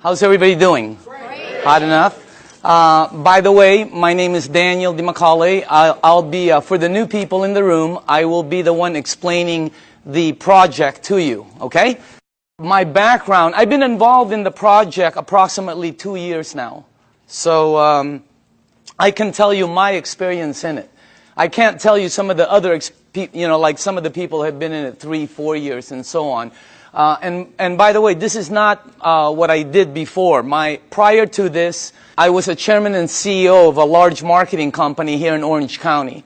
How's everybody doing? Great. Hot enough? By the way, my name is Daniel DiMacaulay. I'll be, for the new people in the room, I will be the one explaining the project to you, okay? My background, I've been involved in the project approximately 2 years now. So I can tell you my experience in it. I can't tell you some of the other, like some of the people have been in it 3, 4 years and so on. And by the way, this is not what I did before. Prior to this, I was a chairman and CEO of a large marketing company here in Orange County.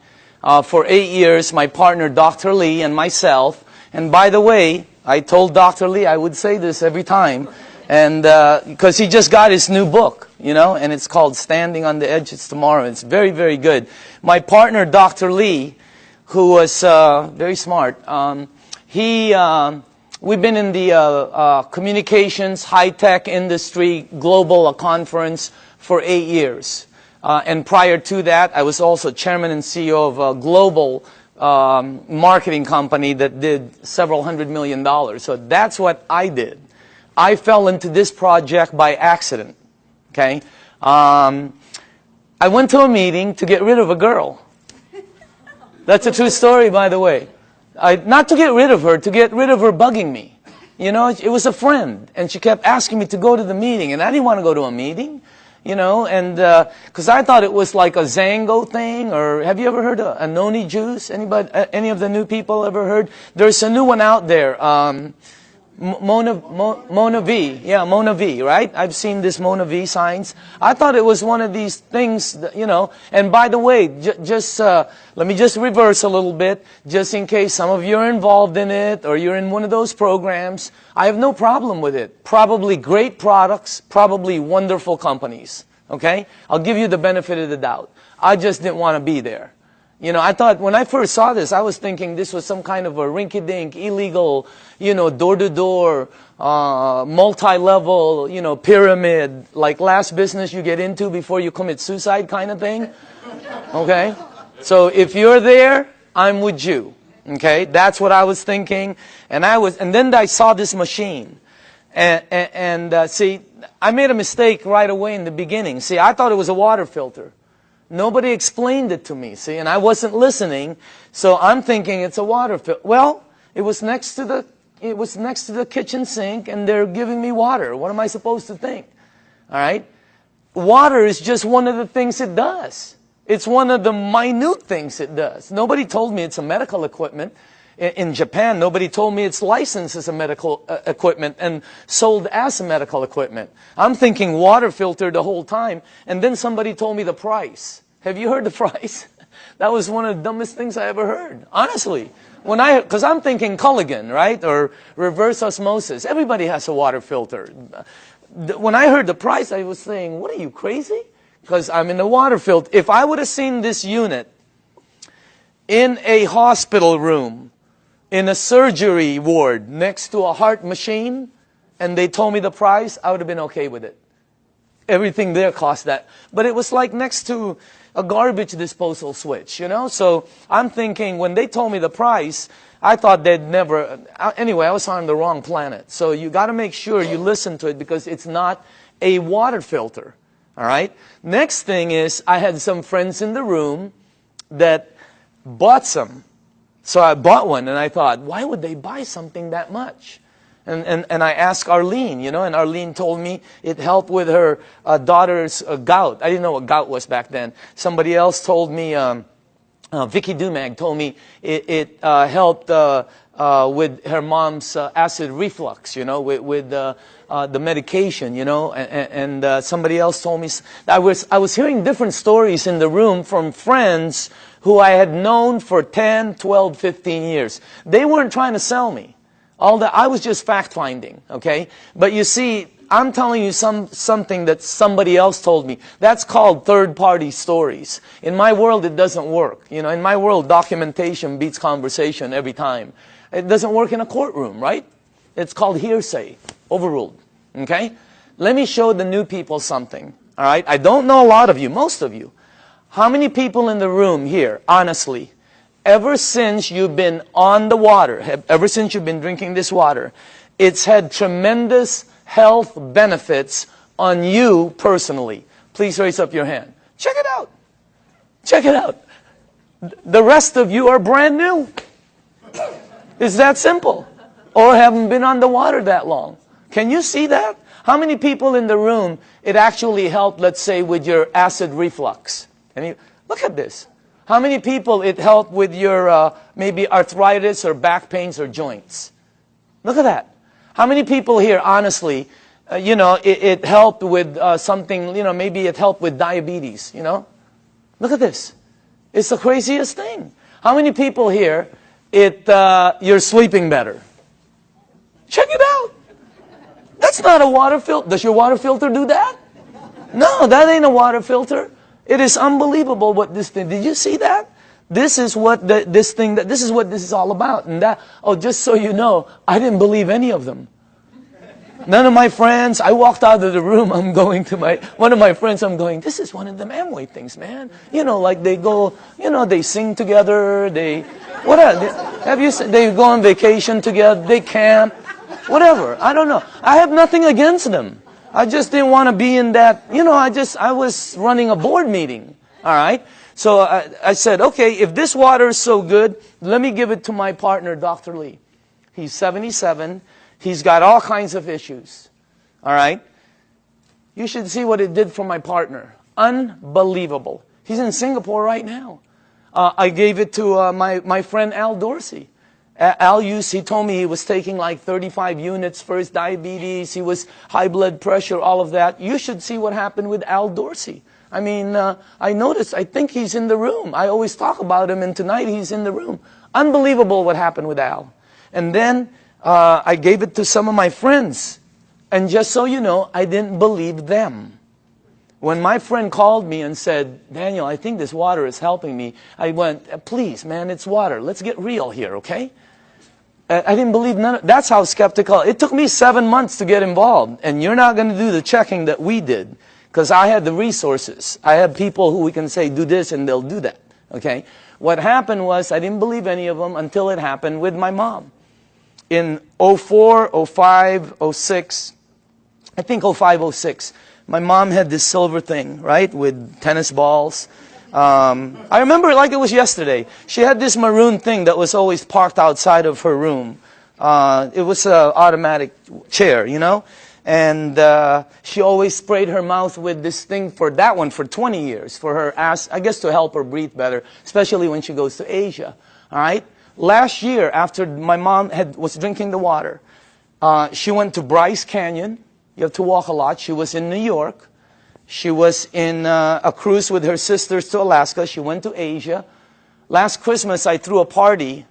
For 8 years, my partner, Dr. Lee, and myself. And by the way, I told Dr. Lee I would say this every time, and because he just got his new book, and it's called Standing on the Edges Tomorrow. It's very, very good. My partner, Dr. Lee, who was very smart, we've been in the communications, high-tech industry, global conference for 8 years. And prior to that, I was also chairman and CEO of a global marketing company that did several $100 million. So that's what I did. I fell into this project by accident. Okay? I went to a meeting to get rid of a girl. That's a true story, by the way. Not to get rid of her, to get rid of her bugging me. It was a friend, and she kept asking me to go to the meeting, and I didn't want to go to a meeting, and because I thought it was like a Zango thing, or have you ever heard of a noni juice? Anybody, any of the new people ever heard? There's a new one out there, Mona V. Yeah, Mona V, right? I've seen this Mona V signs. I thought it was one of these things, that, and by the way, let me just reverse a little bit, just in case some of you are involved in it, or you're in one of those programs. I have no problem with it. Probably great products, probably wonderful companies, okay? I'll give you the benefit of the doubt. I just didn't want to be there. I thought, when I first saw this, I was thinking this was some kind of a rinky-dink, illegal, door-to-door, multi-level, pyramid, like last business you get into before you commit suicide kind of thing. Okay? So if you're there, I'm with you. Okay? That's what I was thinking. And then I saw this machine. And see, I made a mistake right away in the beginning. See, I thought it was a water filter. Nobody explained it to me, see, and I wasn't listening, so I'm thinking it's a water filter. Well, it was next to the kitchen sink, and they're giving me water. What am I supposed to think? All right? Water is just one of the things it does. It's one of the minute things it does. Nobody told me it's a medical equipment. In Japan, nobody told me it's licensed as a medical equipment and sold as a medical equipment. I'm thinking water filter the whole time, and then somebody told me the price. Have you heard the price? That was one of the dumbest things I ever heard, honestly. Because I'm thinking Kangen, right, or reverse osmosis. Everybody has a water filter. When I heard the price, I was saying, what are you, crazy? Because I'm in the water filter. If I would have seen this unit in a hospital room, in a surgery ward next to a heart machine, and they told me the price, I would have been okay with it. Everything there cost that. But it was like next to a garbage disposal switch, So I'm thinking, when they told me the price, I thought they'd never... Anyway, I was on the wrong planet. So you got to make sure you listen to it, because it's not a water filter. All right? Next thing is, I had some friends in the room that bought some. So I bought one, and I thought, why would they buy something that much? And I asked Arlene, and Arlene told me it helped with her daughter's gout. I didn't know what gout was back then. Somebody else told me, Vicky Dumag told me it helped with her mom's acid reflux, with the medication, and somebody else told me. I was hearing different stories in the room from friends who I had known for 10, 12, 15 years. They weren't trying to sell me. I was just fact-finding, okay? But you see, I'm telling you something that somebody else told me. That's called third-party stories. In my world, it doesn't work. In my world, documentation beats conversation every time. It doesn't work in a courtroom, right? It's called hearsay, overruled, okay? Let me show the new people something, all right? I don't know a lot of you, most of you. How many people in the room here, honestly, ever since you've been on the water, ever since you've been drinking this water, it's had tremendous health benefits on you personally? Please raise up your hand. Check it out. Check it out. The rest of you are brand new. It's that simple. Or haven't been on the water that long. Can you see that? How many people in the room, it actually helped, let's say, with your acid reflux? Look at this. How many people it helped with your maybe arthritis or back pains or joints? Look at that. How many people here, honestly, it helped with something, maybe it helped with diabetes, Look at this. It's the craziest thing. How many people here, you're sleeping better? Check it out. That's not a water filter. Does your water filter do that? No, that ain't a water filter. It is unbelievable what this thing, did you see that? This is what this is what this is all about. And just so you know, I didn't believe any of them. None of my friends, I walked out of the room, I'm going to one of my friends, I'm going, this is one of them Amway things, man. Like they go, they sing together, they go on vacation together, they camp, whatever. I don't know. I have nothing against them. I just didn't want to be in that, I was running a board meeting, all right? So I said, okay, if this water is so good, let me give it to my partner, Dr. Lee. He's 77. He's got all kinds of issues. All right? You should see what it did for my partner. Unbelievable. He's in Singapore right now. I gave it to my friend Al Dorsey. He told me he was taking like 35 units for his diabetes. He was high blood pressure, all of that. You should see what happened with Al Dorsey. I mean, I noticed, I think he's in the room. I always talk about him, and tonight he's in the room. Unbelievable what happened with Al. And then I gave it to some of my friends. And just so you know, I didn't believe them. When my friend called me and said, Daniel, I think this water is helping me, I went, please, man, it's water. Let's get real here, okay? I didn't believe none of, that's how skeptical. It took me 7 months to get involved. And you're not going to do the checking that we did. Because I had the resources. I had people who we can say, do this, and they'll do that, okay? What happened was, I didn't believe any of them until it happened with my mom. In 04, 05, 06, I think 05, 06, my mom had this silver thing, right, with tennis balls. I remember it like it was yesterday. She had this maroon thing that was always parked outside of her room. It was an automatic chair, And she always sprayed her mouth with this thing for 20 years, for her ass, I guess to help her breathe better, especially when she goes to Asia, all right? Last year, after my mom was drinking the water, she went to Bryce Canyon. You have to walk a lot. She was in New York. She was in a cruise with her sisters to Alaska. She went to Asia. Last Christmas, I threw a party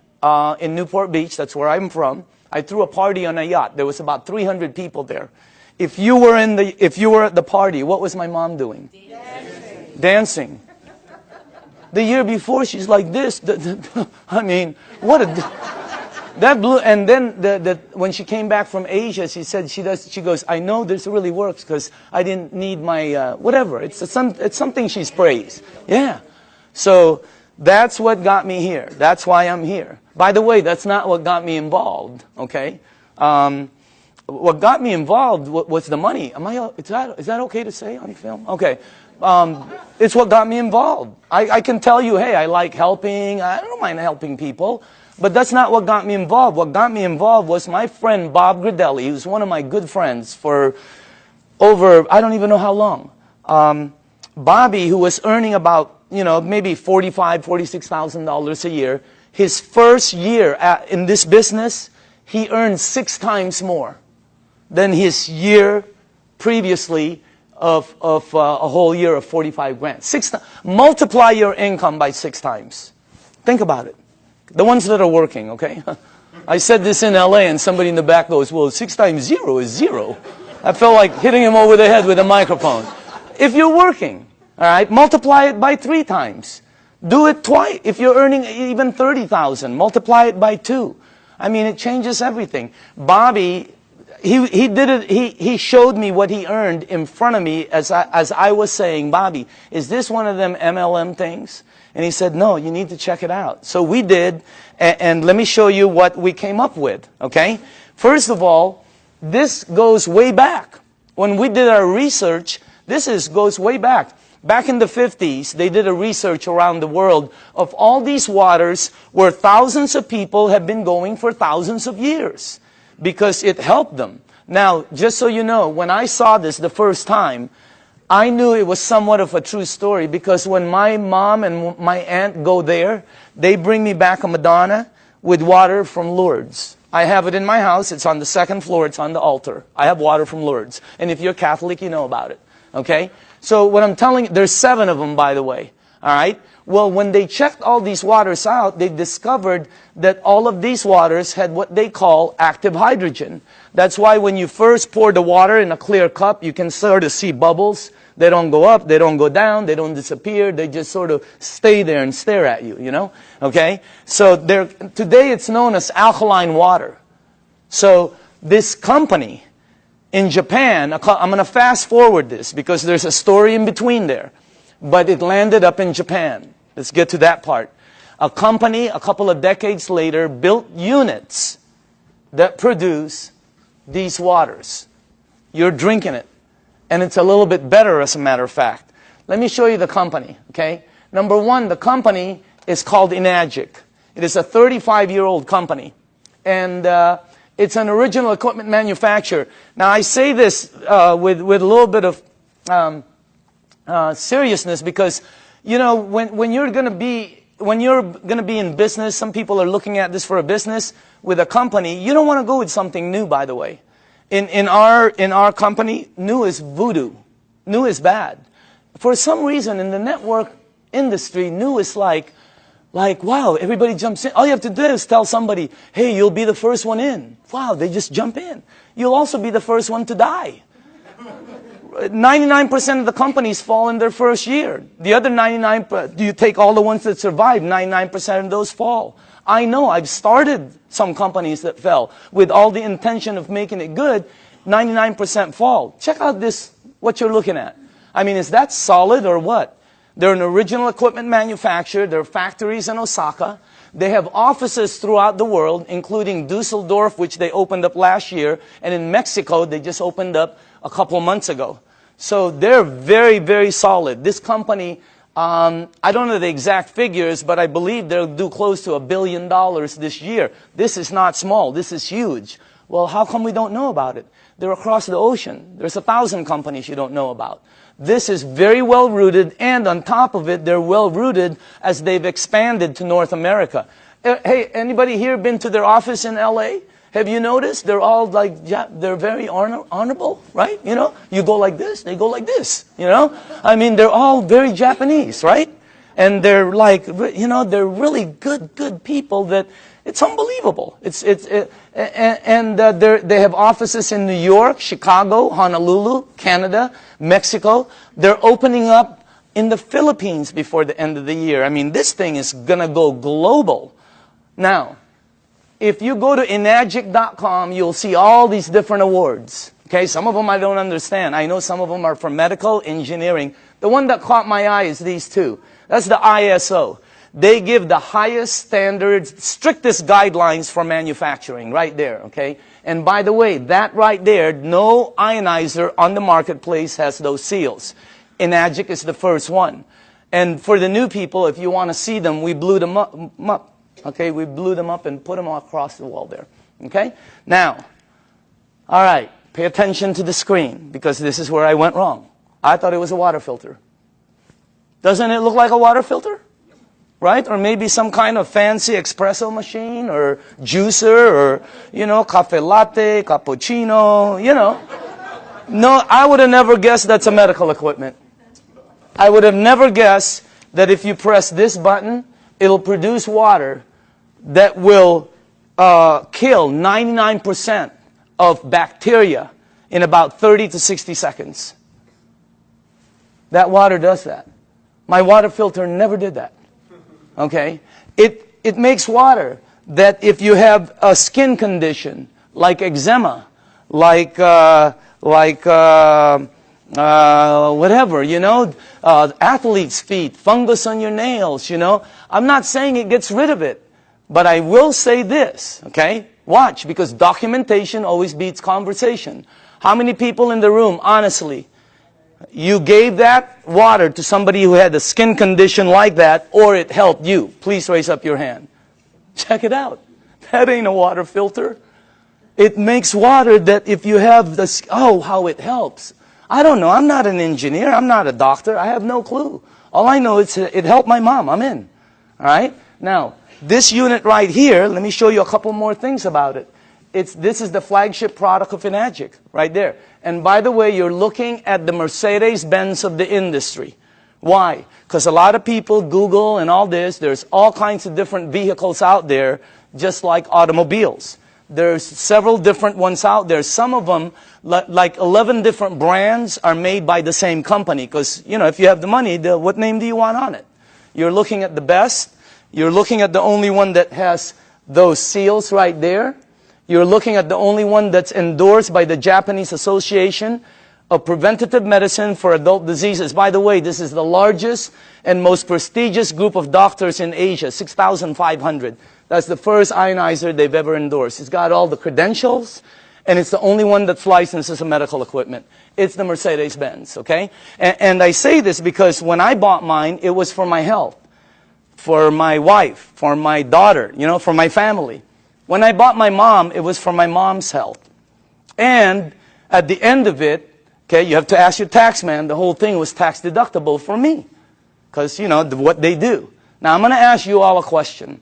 in Newport Beach. That's where I'm from. I threw a party on a yacht. There was about 300 people there. If you were at the party, what was my mom doing? Dancing. The year before, she's like this. I mean, what a... That blew, and then when she came back from Asia, she said she goes, I know this really works because I didn't need my, whatever. It's something she sprays. Yeah. So that's what got me here. That's why I'm here. By the way, that's not what got me involved, okay? What got me involved was the money. Is that okay to say on film? Okay. It's what got me involved. I can tell you, hey, I like helping. I don't mind helping people. But that's not what got me involved. What got me involved was my friend Bob Gridelli, who's one of my good friends for over, I don't even know how long. Bobby, who was earning about, maybe $45,000, $46,000 a year, his first year in this business, he earned 6 times more than his year previously of a whole year of 45 grand. Multiply your income by 6 times. Think about it. The ones that are working, okay? I said this in LA and somebody in the back goes, well, 6 times 0 is 0. I felt like hitting him over the head with a microphone. If you're working, all right, multiply it by 3 times. Do it twice. If you're earning even 30,000, multiply it by 2. I mean, it changes everything. Bobby, he did it. He showed me what he earned in front of me as I was saying, Bobby, is this one of them MLM things? And he said, no, you need to check it out. So we did, and let me show you what we came up with, okay? First of all, this goes way back. When we did our research, goes way back. Back in the 50s, they did a research around the world of all these waters where thousands of people have been going for thousands of years because it helped them. Now, just so you know, when I saw this the first time, I knew it was somewhat of a true story because when my mom and my aunt go there, they bring me back a Madonna with water from Lourdes. I have it in my house. It's on the second floor. It's on the altar. I have water from Lourdes. And if you're Catholic, you know about it. Okay? So what I'm telling you, there's 7 of them, by the way. All right? Well, when they checked all these waters out, they discovered that all of these waters had what they call active hydrogen. That's why when you first pour the water in a clear cup, you can sort of see bubbles. They don't go up, they don't go down, they don't disappear. They just sort of stay there and stare at you, you know? Okay? So today it's known as alkaline water. So this company in Japan, I'm going to fast forward this because there's a story in between there. But it landed up in Japan. Let's get to that part. A company, a couple of decades later, built units that produce these waters. You're drinking it. And it's a little bit better, as a matter of fact. Let me show you the company, okay? Number 1, the company is called Enagic. It is a 35-year-old company. And it's an original equipment manufacturer. Now, I say this with a little bit of seriousness because, you know, when you're going to be in business, some people are looking at this for a business with a company. You don't want to go with something new, by the way. In our company, new is voodoo. New is bad. For some reason, in the network industry, new is like, wow, everybody jumps in. All you have to do is tell somebody, hey, you'll be the first one in. Wow, they just jump in. You'll also be the first one to die. 99% of the companies fall in their first year. The other 99%, you take all the ones that survive, 99% of those fall. I know, I've started some companies that fell with all the intention of making it good. 99% fall. Check out this, what you're looking at. I mean, is that solid or what? They're an original equipment manufacturer. There are factories in Osaka. They have offices throughout the world, including Dusseldorf, which they opened up last year. And in Mexico, they just opened up a couple of months ago. So they're very, very solid. This company, I don't know the exact figures, but I believe they'll do close to $1 billion this year. This is not small. This is huge. Well, how come we don't know about it? They're across the ocean. There's 1,000 companies you don't know about. This is very well rooted, and on top of it, they're well rooted as they've expanded to North America. Hey, anybody here been to their office in LA? Have you noticed? They're all like, they're very honorable, right? You know, you go like this, they go like this, you know? I mean, they're all very Japanese, right? And they're like, you know, they're really good people that it's unbelievable. They have offices in New York, Chicago, Honolulu, Canada, Mexico. They're opening up in the Philippines before the end of the year. I mean, this thing is going to go global. Now, if you go to enagic.com, you'll see all these different awards. Okay, some of them I don't understand. I know some of them are for medical, engineering. The one that caught my eye is these two. That's the ISO. They give the highest standards, strictest guidelines for manufacturing right there, okay? And by the way, that right there, no ionizer on the marketplace has those seals. Enagic is the first one. And for the new people, if you want to see them, we blew them up. Okay, we blew them up and put them across the wall there. Okay? Now, all right, pay attention to the screen because this is where I went wrong. I thought it was a water filter. Doesn't it look like a water filter? Right? Or maybe some kind of fancy espresso machine or juicer or, you know, cafe latte, cappuccino, you know. No, I would have never guessed that's a medical equipment. I would have never guessed that if you press this button, it'll produce water that will kill 99% of bacteria in about 30 to 60 seconds. That water does that. My water filter never did that. Okay? It makes water that if you have a skin condition, like eczema, like whatever, you know, athlete's feet, fungus on your nails, you know. I'm not saying it gets rid of it, but I will say this, okay? Watch, because documentation always beats conversation. How many people in the room, honestly, you gave that water to somebody who had a skin condition like that, or it helped you? Please raise up your hand. Check it out. That ain't a water filter. It makes water that if you have this, oh, how it helps. I don't know. I'm not an engineer. I'm not a doctor. I have no clue. All I know is it helped my mom. I'm in. All right? Now, this unit right here, let me show you a couple more things about it. This is the flagship product of Enagic, right there. And by the way, you're looking at the Mercedes-Benz of the industry. Why? Because a lot of people Google and all this. There's all kinds of different vehicles out there, just like automobiles. There's several different ones out there. Some of them, like 11 different brands, are made by the same company. Because, you know, if you have the money, what name do you want on it? You're looking at the best. You're looking at the only one that has those seals right there. You're looking at the only one that's endorsed by the Japanese Association of Preventative Medicine for Adult Diseases. By the way, this is the largest and most prestigious group of doctors in Asia, 6,500. That's the first ionizer they've ever endorsed. It's got all the credentials, and it's the only one that's licensed as a medical equipment. It's the Mercedes-Benz, okay? And I say this because when I bought mine, it was for my health, for my wife, for my daughter, you know, for my family. When I bought my mom, it was for my mom's health. And at the end of it, okay, you have to ask your tax man, the whole thing was tax deductible for me. Because, you know, what they do. Now, I'm going to ask you all a question.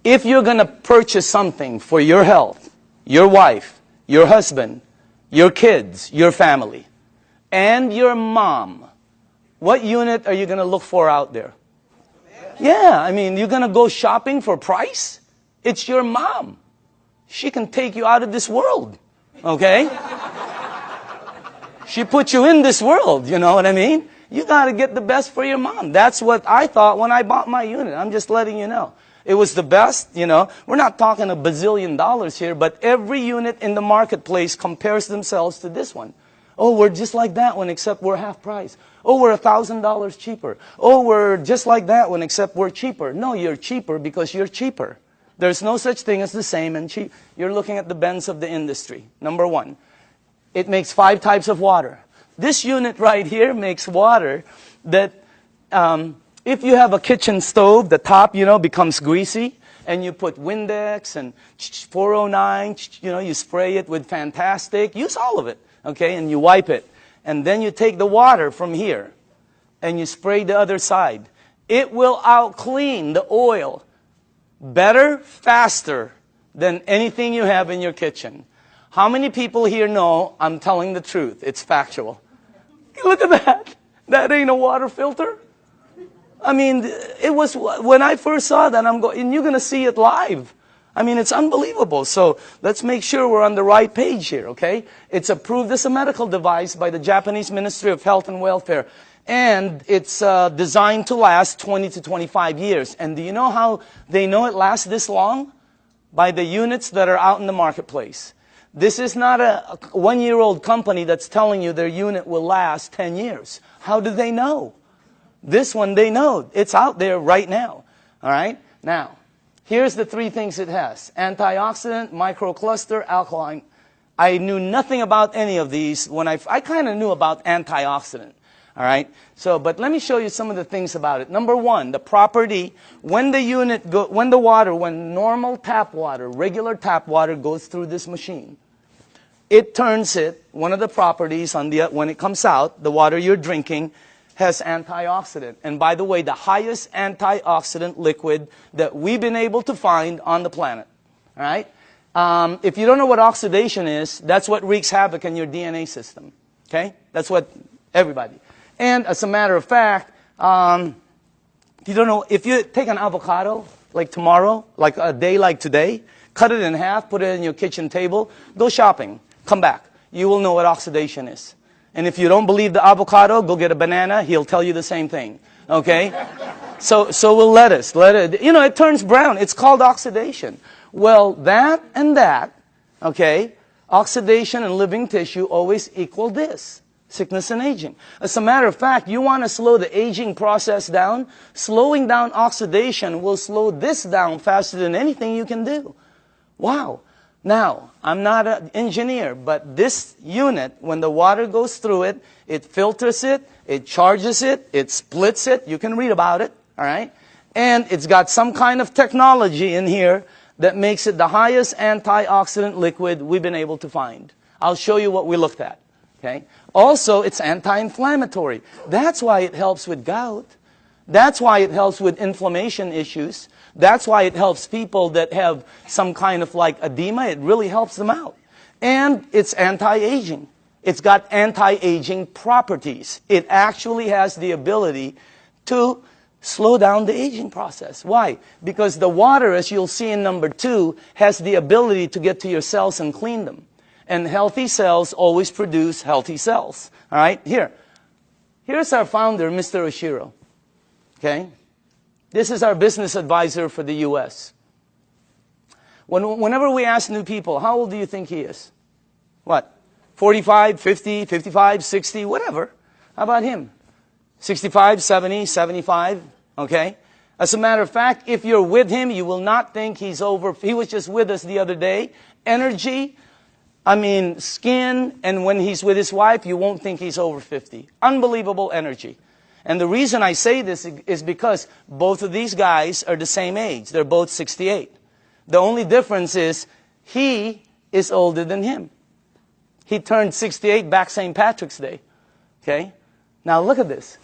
If you're going to purchase something for your health, your wife, your husband, your kids, your family, and your mom, what unit are you going to look for out there? Yeah, I mean, you're going to go shopping for price? It's your mom. She can take you out of this world, okay? She put you in this world, you know what I mean? You got to get the best for your mom. That's what I thought when I bought my unit. I'm just letting you know. It was the best, you know. We're not talking $1 bazillion here, but every unit in the marketplace compares themselves to this one. Oh, we're just like that one, except we're half price. Oh, we're $1,000 cheaper. Oh, we're just like that one, except we're cheaper. No, you're cheaper because you're cheaper. There's no such thing as the same and cheap. You're looking at the Benz of the industry. Number one, it makes 5 types of water. This unit right here makes water that if you have a kitchen stove, the top, you know, becomes greasy, and you put Windex and 409, you know, you spray it with Fantastic. Use all of it, okay, and you wipe it. And then you take the water from here, and you spray the other side. It will out-clean the oil better, faster than anything you have in your kitchen. How many people here know I'm telling the truth? It's factual. Look at that. That ain't a water filter. I mean, it was, when I first saw that, I'm going, and you're going to see it live. I mean, it's unbelievable. So let's make sure we're on the right page here, okay? It's approved as a medical device by the Japanese Ministry of Health and Welfare. And it's designed to last 20 to 25 years. And do you know how they know it lasts this long? By the units that are out in the marketplace. This is not a one-year-old company that's telling you their unit will last 10 years. How do they know? This one, they know. It's out there right now. All right? Now, here's the 3 things it has. Antioxidant, microcluster, alkaline. I knew nothing about any of these. When I kind of knew about antioxidant. All right? So, but let me show you some of the things about it. Number 1, the property, when normal tap water, regular tap water goes through this machine, it turns it, one of the properties when it comes out, the water you're drinking has antioxidant. And by the way, the highest antioxidant liquid that we've been able to find on the planet. All right? If you don't know what oxidation is, that's what wreaks havoc in your DNA system. Okay? That's what everybody. And as a matter of fact, you don't know, if you take an avocado, like tomorrow, like a day like today, cut it in half, put it in your kitchen table, go shopping, come back. You will know what oxidation is. And if you don't believe the avocado, go get a banana, he'll tell you the same thing. Okay? So will lettuce. You know, it turns brown. It's called oxidation. Well, that and that, okay, oxidation and living tissue always equal this. Sickness and aging. As a matter of fact, you want to slow the aging process down, slowing down oxidation will slow this down faster than anything you can do. Wow. Now, I'm not an engineer, but this unit, when the water goes through it, it filters it, it charges it, it splits it. You can read about it, all right? And it's got some kind of technology in here that makes it the highest antioxidant liquid we've been able to find. I'll show you what we looked at, okay? Also, it's anti-inflammatory. That's why it helps with gout. That's why it helps with inflammation issues. That's why it helps people that have some kind of like edema. It really helps them out. And it's anti-aging. It's got anti-aging properties. It actually has the ability to slow down the aging process. Why? Because the water, as you'll see in number 2, has the ability to get to your cells and clean them. And healthy cells always produce healthy cells. All right? Here's our founder, Mr. Oshiro. Okay? This is our business advisor for the U.S. Whenever we ask new people, how old do you think he is? What? 45, 50, 55, 60, whatever. How about him? 65, 70, 75, okay? As a matter of fact, if you're with him, you will not think he's over. He was just with us the other day. Energy, skin, and when he's with his wife, you won't think he's over 50. Unbelievable energy. And the reason I say this is because both of these guys are the same age. They're both 68. The only difference is he is older than him. He turned 68 back St. Patrick's Day. Okay? Now look at this.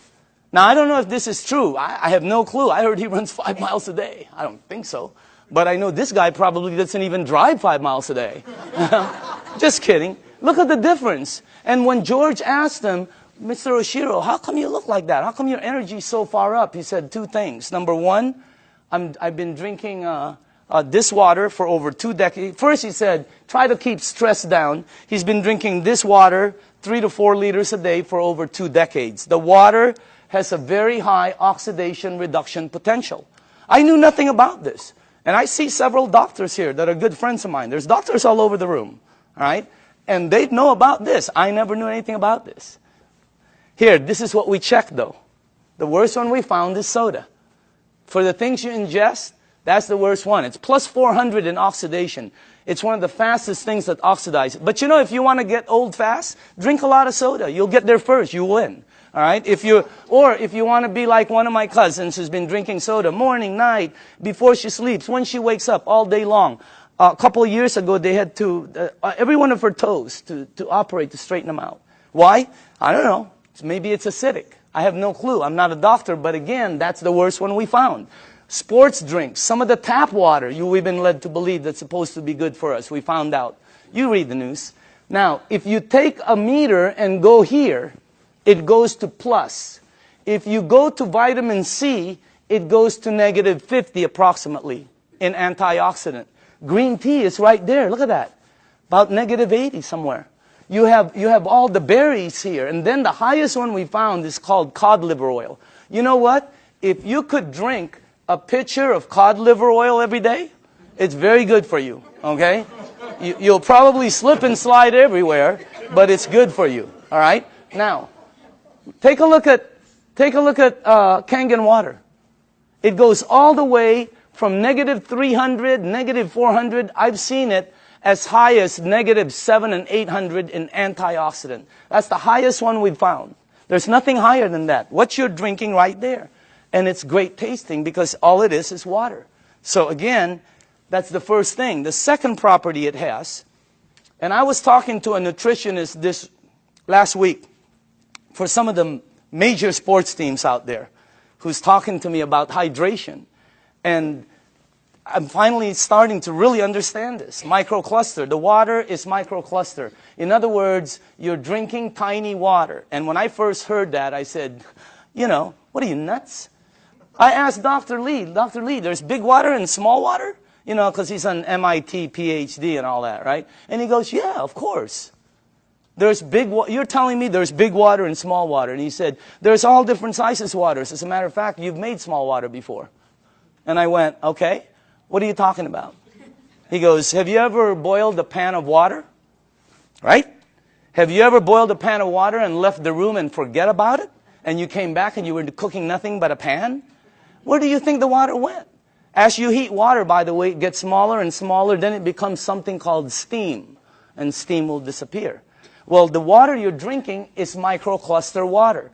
Now I don't know if this is true. I have no clue. I heard he runs 5 miles a day. I don't think so. But I know this guy probably doesn't even drive 5 miles a day. Just kidding. Look at the difference. And when George asked him, Mr. Oshiro, how come you look like that? How come your energy is so far up? He said 2 things. Number 1, I've been drinking this water for over 2 decades. First, he said, try to keep stress down. He's been drinking this water 3 to 4 liters a day for over 2 decades. The water has a very high oxidation reduction potential. I knew nothing about this. And I see several doctors here that are good friends of mine. There's doctors all over the room, all right? And they know about this. I never knew anything about this. Here, this is what we checked, though. The worst one we found is soda. For the things you ingest, that's the worst one. It's plus 400 in oxidation. It's one of the fastest things that oxidize. But you know, if you want to get old fast, drink a lot of soda. You'll get there first. You win. All right? If you want to be like one of my cousins who's been drinking soda morning, night, before she sleeps, when she wakes up, all day long. A couple of years ago, they had to, every one of her toes to operate to straighten them out. Why? I don't know. Maybe it's acidic. I have no clue. I'm not a doctor, but again, that's the worst one we found. Sports drinks, some of the tap water we've been led to believe that's supposed to be good for us. We found out. You read the news. Now, if you take a meter and go here, it goes to plus. If you go to vitamin C, it goes to negative 50 approximately in antioxidant. Green tea is right there. Look at that. About negative 80 somewhere. You have all the berries here. And then the highest one we found is called cod liver oil. You know what? If you could drink a pitcher of cod liver oil every day, it's very good for you, okay? You'll probably slip and slide everywhere, but it's good for you, all right? Now, take a look at Kangen water. It goes all the way from negative 300, negative 400. I've seen it as high as negative 700 and 800 in antioxidant. That's the highest one we've found. There's nothing higher than that. What you're drinking right there. And it's great tasting because all it is water. So again, that's the first thing. The second property it has, and I was talking to a nutritionist this last week for some of the major sports teams out there who's talking to me about hydration. And I'm finally starting to really understand this. Microcluster. The water is microcluster. In other words, you're drinking tiny water. And when I first heard that, I said, you know, what are you, nuts? I asked Dr. Lee, there's big water and small water? You know, because he's an MIT PhD and all that, right? And he goes, yeah, of course. You're telling me there's big water and small water. And he said, there's all different sizes waters. As a matter of fact, you've made small water before. And I went, okay. What are you talking about? He goes, have you ever boiled a pan of water? Right? Have you ever boiled a pan of water and left the room and forget about it? And you came back and you were cooking nothing but a pan? Where do you think the water went? As you heat water, by the way, it gets smaller and smaller, then it becomes something called steam, and steam will disappear. Well, the water you're drinking is microcluster water.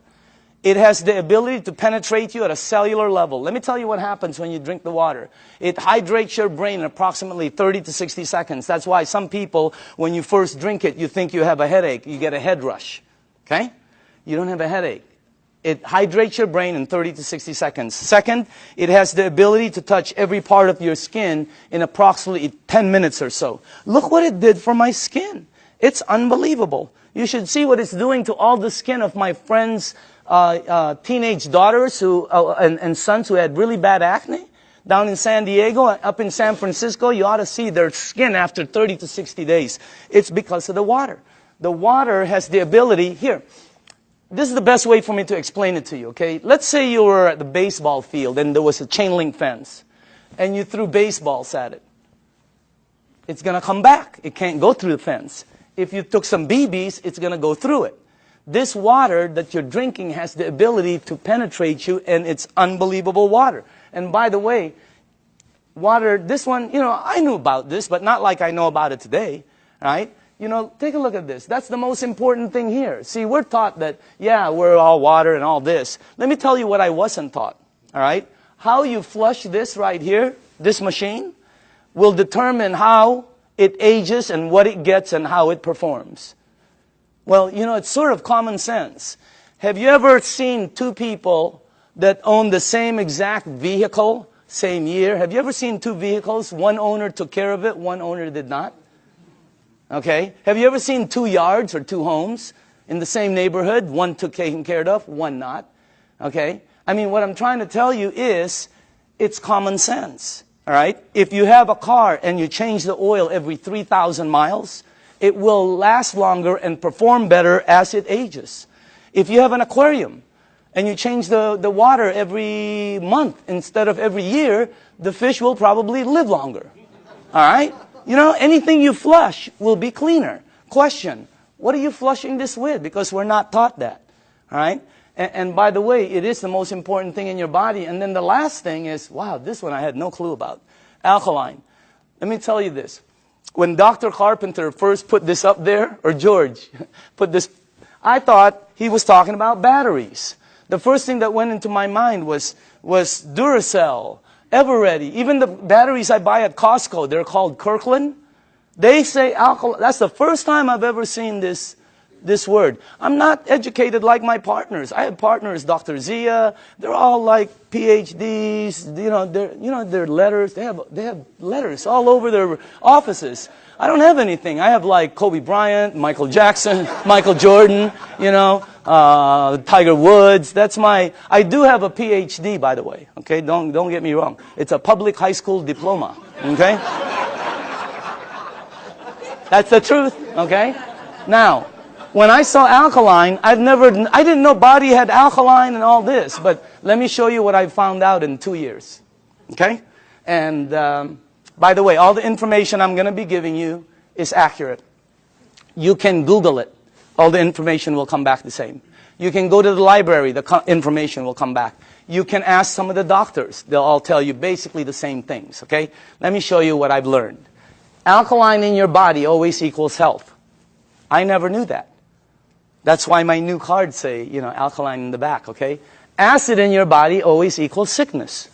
It has the ability to penetrate you at a cellular level. Let me tell you what happens when you drink the water. It hydrates your brain in approximately 30 to 60 seconds. That's why some people, when you first drink it, you think you have a headache. You get a head rush. Okay? You don't have a headache. It hydrates your brain in 30 to 60 seconds. Second, it has the ability to touch every part of your skin in approximately 10 minutes or so. Look what it did for my skin. It's unbelievable. You should see what it's doing to all the skin of my friends' teenage daughters and sons who had really bad acne. Down in San Diego, up in San Francisco, you ought to see their skin after 30 to 60 days. It's because of the water. The water has the ability, here, this is the best way for me to explain it to you, okay? Let's say you were at the baseball field and there was a chain link fence and you threw baseballs at it. It's going to come back. It can't go through the fence. If you took some BBs, it's going to go through it. This water that you're drinking has the ability to penetrate you, and it's unbelievable water. And by the way, water, this one, I knew about this, but not like I know about it today, right? Take a look at this. That's the most important thing here. See, we're taught that, yeah, we're all water and all this. Let me tell you what I wasn't taught, all right? How you flush this right here, this machine, will determine how it ages and what it gets and how it performs. Well, it's sort of common sense. Have you ever seen two people that own the same exact vehicle, same year? Have you ever seen two vehicles? One owner took care of it, one owner did not. Okay? Have you ever seen two yards or two homes in the same neighborhood? One took taken care of, one not. Okay? I mean, what I'm trying to tell you is, it's common sense. All right? If you have a car and you change the oil every 3,000 miles, it will last longer and perform better as it ages. If you have an aquarium and you change the water every month instead of every year, the fish will probably live longer. All right? Anything you flush will be cleaner. Question, what are you flushing this with? Because we're not taught that. All right? And by the way, it is the most important thing in your body. And then the last thing is, wow, this one I had no clue about. Alkaline. Let me tell you this. When Dr. Carpenter first put this up there, or George put this, I thought he was talking about batteries. The first thing that went into my mind was Duracell, Eveready. Even the batteries I buy at Costco, they're called Kirkland. They say alkaline. That's the first time I've ever seen this word. I'm not educated like my partners. I have partners, Dr. Zia. They're all like PhDs. Their letters. They have letters all over their offices. I don't have anything. I have like Kobe Bryant, Michael Jackson, Michael Jordan. Tiger Woods. I do have a PhD, by the way. Okay, don't get me wrong. It's a public high school diploma. Okay, that's the truth. Okay, now. When I saw alkaline, I didn't know body had alkaline and all this, but let me show you what I found out in 2 years. Okay? And by the way, all the information I'm going to be giving you is accurate. You can Google it. All the information will come back the same. You can go to the library. The information will come back. You can ask some of the doctors. They'll all tell you basically the same things. Okay? Let me show you what I've learned. Alkaline in your body always equals health. I never knew that. That's why my new cards say, alkaline in the back, okay? Acid in your body always equals sickness.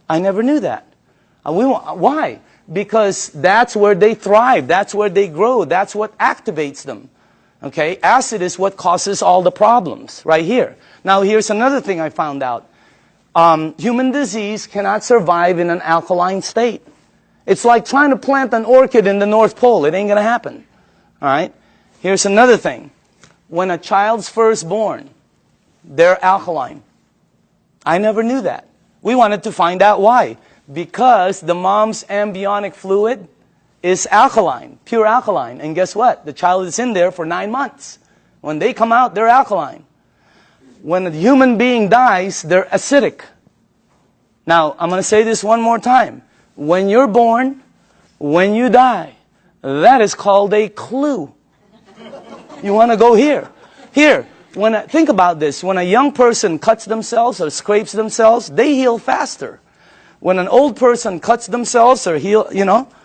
I never knew that. Why? Because that's where they thrive. That's where they grow. That's what activates them. Okay? Acid is what causes all the problems right here. Now, here's another thing I found out. Human disease cannot survive in an alkaline state. It's like trying to plant an orchid in the North Pole. It ain't going to happen. All right? Here's another thing. When a child's first born, they're alkaline. I never knew that. We wanted to find out why. Because the mom's amniotic fluid is alkaline, pure alkaline. And guess what? The child is in there for 9 months. When they come out, they're alkaline. When a human being dies, they're acidic. Now, I'm going to say this one more time. When you're born, when you die, that is called a clue. You want to go here. Here, think about this. When a young person cuts themselves or scrapes themselves, they heal faster. When an old person cuts themselves or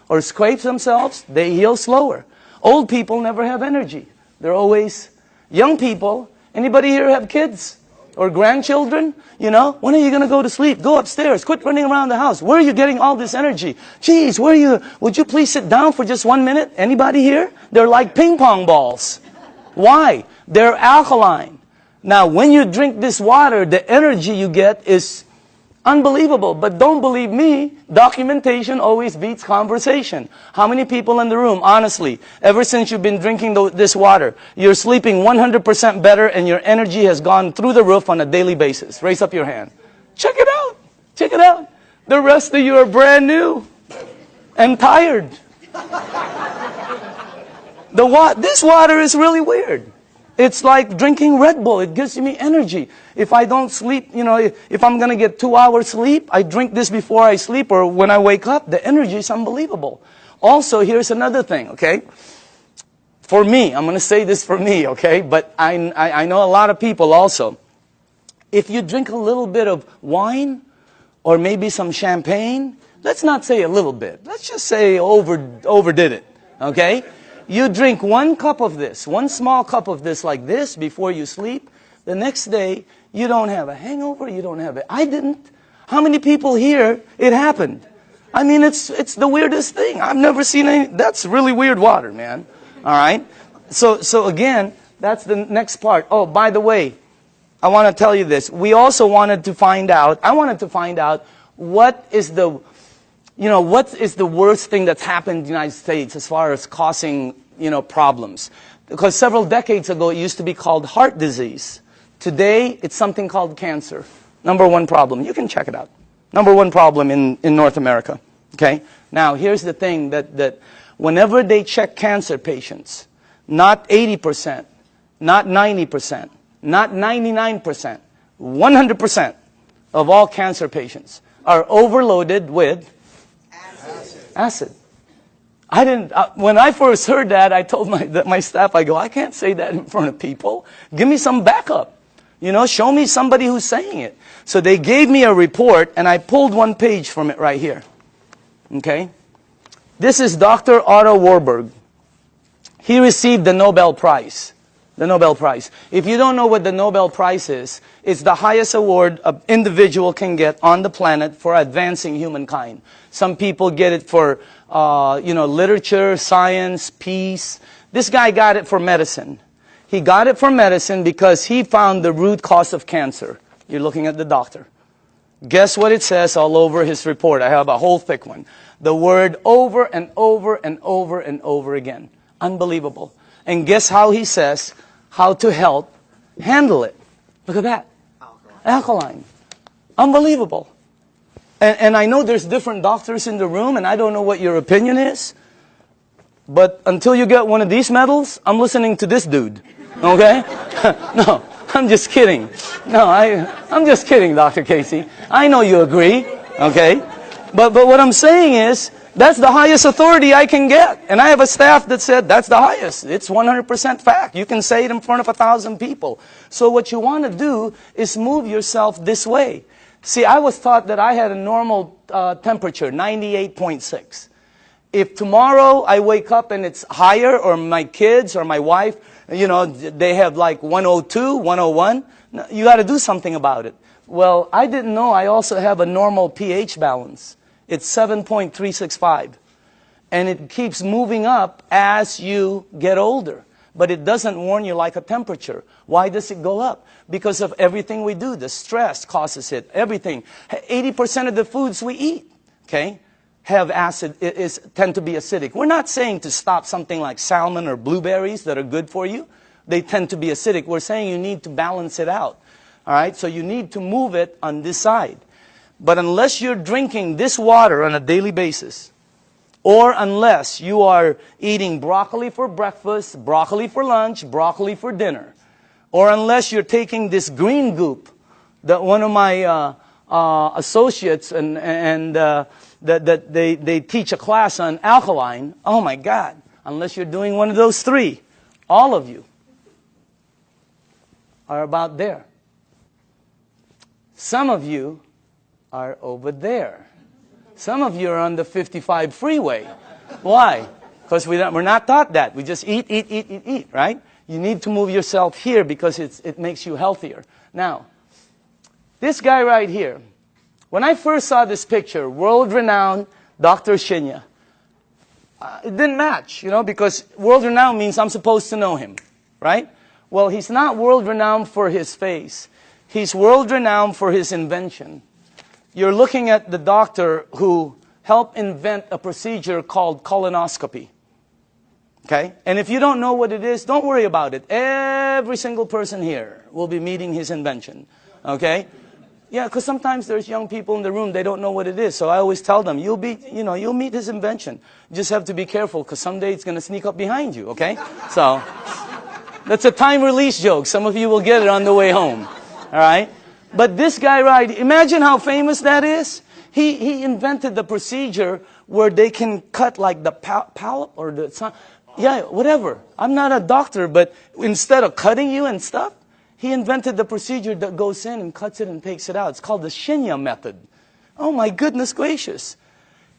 or scrapes themselves, they heal slower. Old people never have energy. They're always young people. Anybody here have kids or grandchildren? When are you going to go to sleep? Go upstairs. Quit running around the house. Where are you getting all this energy? Geez, would you please sit down for just 1 minute? Anybody here? They're like ping pong balls. Why? They're alkaline. Now, when you drink this water, the energy you get is unbelievable. But don't believe me, documentation always beats conversation. How many people in the room, honestly, ever since you've been drinking this water, you're sleeping 100% better and your energy has gone through the roof on a daily basis? Raise up your hand. Check it out. Check it out. The rest of you are brand new and tired. This water is really weird. It's like drinking Red Bull. It gives me energy. If I don't sleep, if I'm going to get 2 hours sleep, I drink this before I sleep or when I wake up. The energy is unbelievable. Also, here's another thing, okay? For me, I'm going to say this for me, okay? But I know a lot of people also. If you drink a little bit of wine or maybe some champagne, let's not say a little bit. Let's just say overdid it, okay? You drink 1 cup of this, 1 small cup of this like this before you sleep. The next day, you don't have a hangover, you don't have it. I didn't. How many people here, it happened? I mean, it's the weirdest thing. I've never seen any. That's really weird water, man. All right? So again, that's the next part. Oh, by the way, I want to tell you this. I wanted to find out what is the worst thing that's happened in the United States as far as causing, problems? Because several decades ago, it used to be called heart disease. Today, it's something called cancer. Number 1 problem. You can check it out. Number 1 problem in North America. Okay? Now, here's the thing that whenever they check cancer patients, not 80%, not 90%, not 99%, 100% of all cancer patients are overloaded with acid. When I first heard that, I told my staff, I can't say that in front of people. Give me some backup. Show me somebody who's saying it. So they gave me a report, and I pulled 1 page from it right here. Okay? This is Dr. Otto Warburg. He received the Nobel Prize. The Nobel Prize. If you don't know what the Nobel Prize is, it's the highest award an individual can get on the planet for advancing humankind. Some people get it for, literature, science, peace. This guy got it for medicine. He got it for medicine because he found the root cause of cancer. You're looking at the doctor. Guess what it says all over his report? I have a whole thick one. The word over and over and over and over again. Unbelievable. And guess how he says how to handle it. Look at that. Alkaline. Unbelievable. And I know there's different doctors in the room, and I don't know what your opinion is. But until you get one of these medals, I'm listening to this dude. Okay? No, I'm just kidding. No, I'm just kidding, Dr. Casey. I know you agree. Okay? But what I'm saying is, that's the highest authority I can get. And I have a staff that said, that's the highest. It's 100% fact. You can say it in front of 1,000 people. So what you want to do is move yourself this way. See, I was taught that I had a normal temperature, 98.6. If tomorrow I wake up and it's higher, or my kids or my wife, they have like 102, 101, you got to do something about it. Well, I didn't know I also have a normal pH balance. It's 7.365. And it keeps moving up as you get older. But it doesn't warn you like a temperature. Why does it go up? Because of everything we do. The stress causes it. Everything. 80% of the foods we eat, okay, have acid, tend to be acidic. We're not saying to stop something like salmon or blueberries that are good for you. They tend to be acidic. We're saying you need to balance it out. All right? So you need to move it on this side. But unless you're drinking this water on a daily basis, or unless you are eating broccoli for breakfast, broccoli for lunch, broccoli for dinner, or unless you're taking this green goop that one of my associates that they teach a class on alkaline, oh my God, unless you're doing one of those 3, all of you are about there. Some of you are over there. Some of you are on the 55 freeway. Why? Because we're not taught that. We just eat, right? You need to move yourself here because it makes you healthier. Now, this guy right here, when I first saw this picture, world-renowned Dr. Shinya, it didn't match, because world-renowned means I'm supposed to know him, right? Well, he's not world-renowned for his face. He's world-renowned for his invention. You're looking at the doctor who helped invent a procedure called colonoscopy. Okay? And if you don't know what it is, don't worry about it. Every single person here will be meeting his invention. Okay? Yeah, because sometimes there's young people in the room, they don't know what it is. So I always tell them, you'll meet his invention. You just have to be careful because someday it's going to sneak up behind you, okay? So that's a time release joke. Some of you will get it on the way home. All right? But this guy, right, imagine how famous that is. He invented the procedure where they can cut like the palate or the, yeah, whatever. I'm not a doctor, but instead of cutting you and stuff, he invented the procedure that goes in and cuts it and takes it out. It's called the Shinya method. Oh my goodness gracious.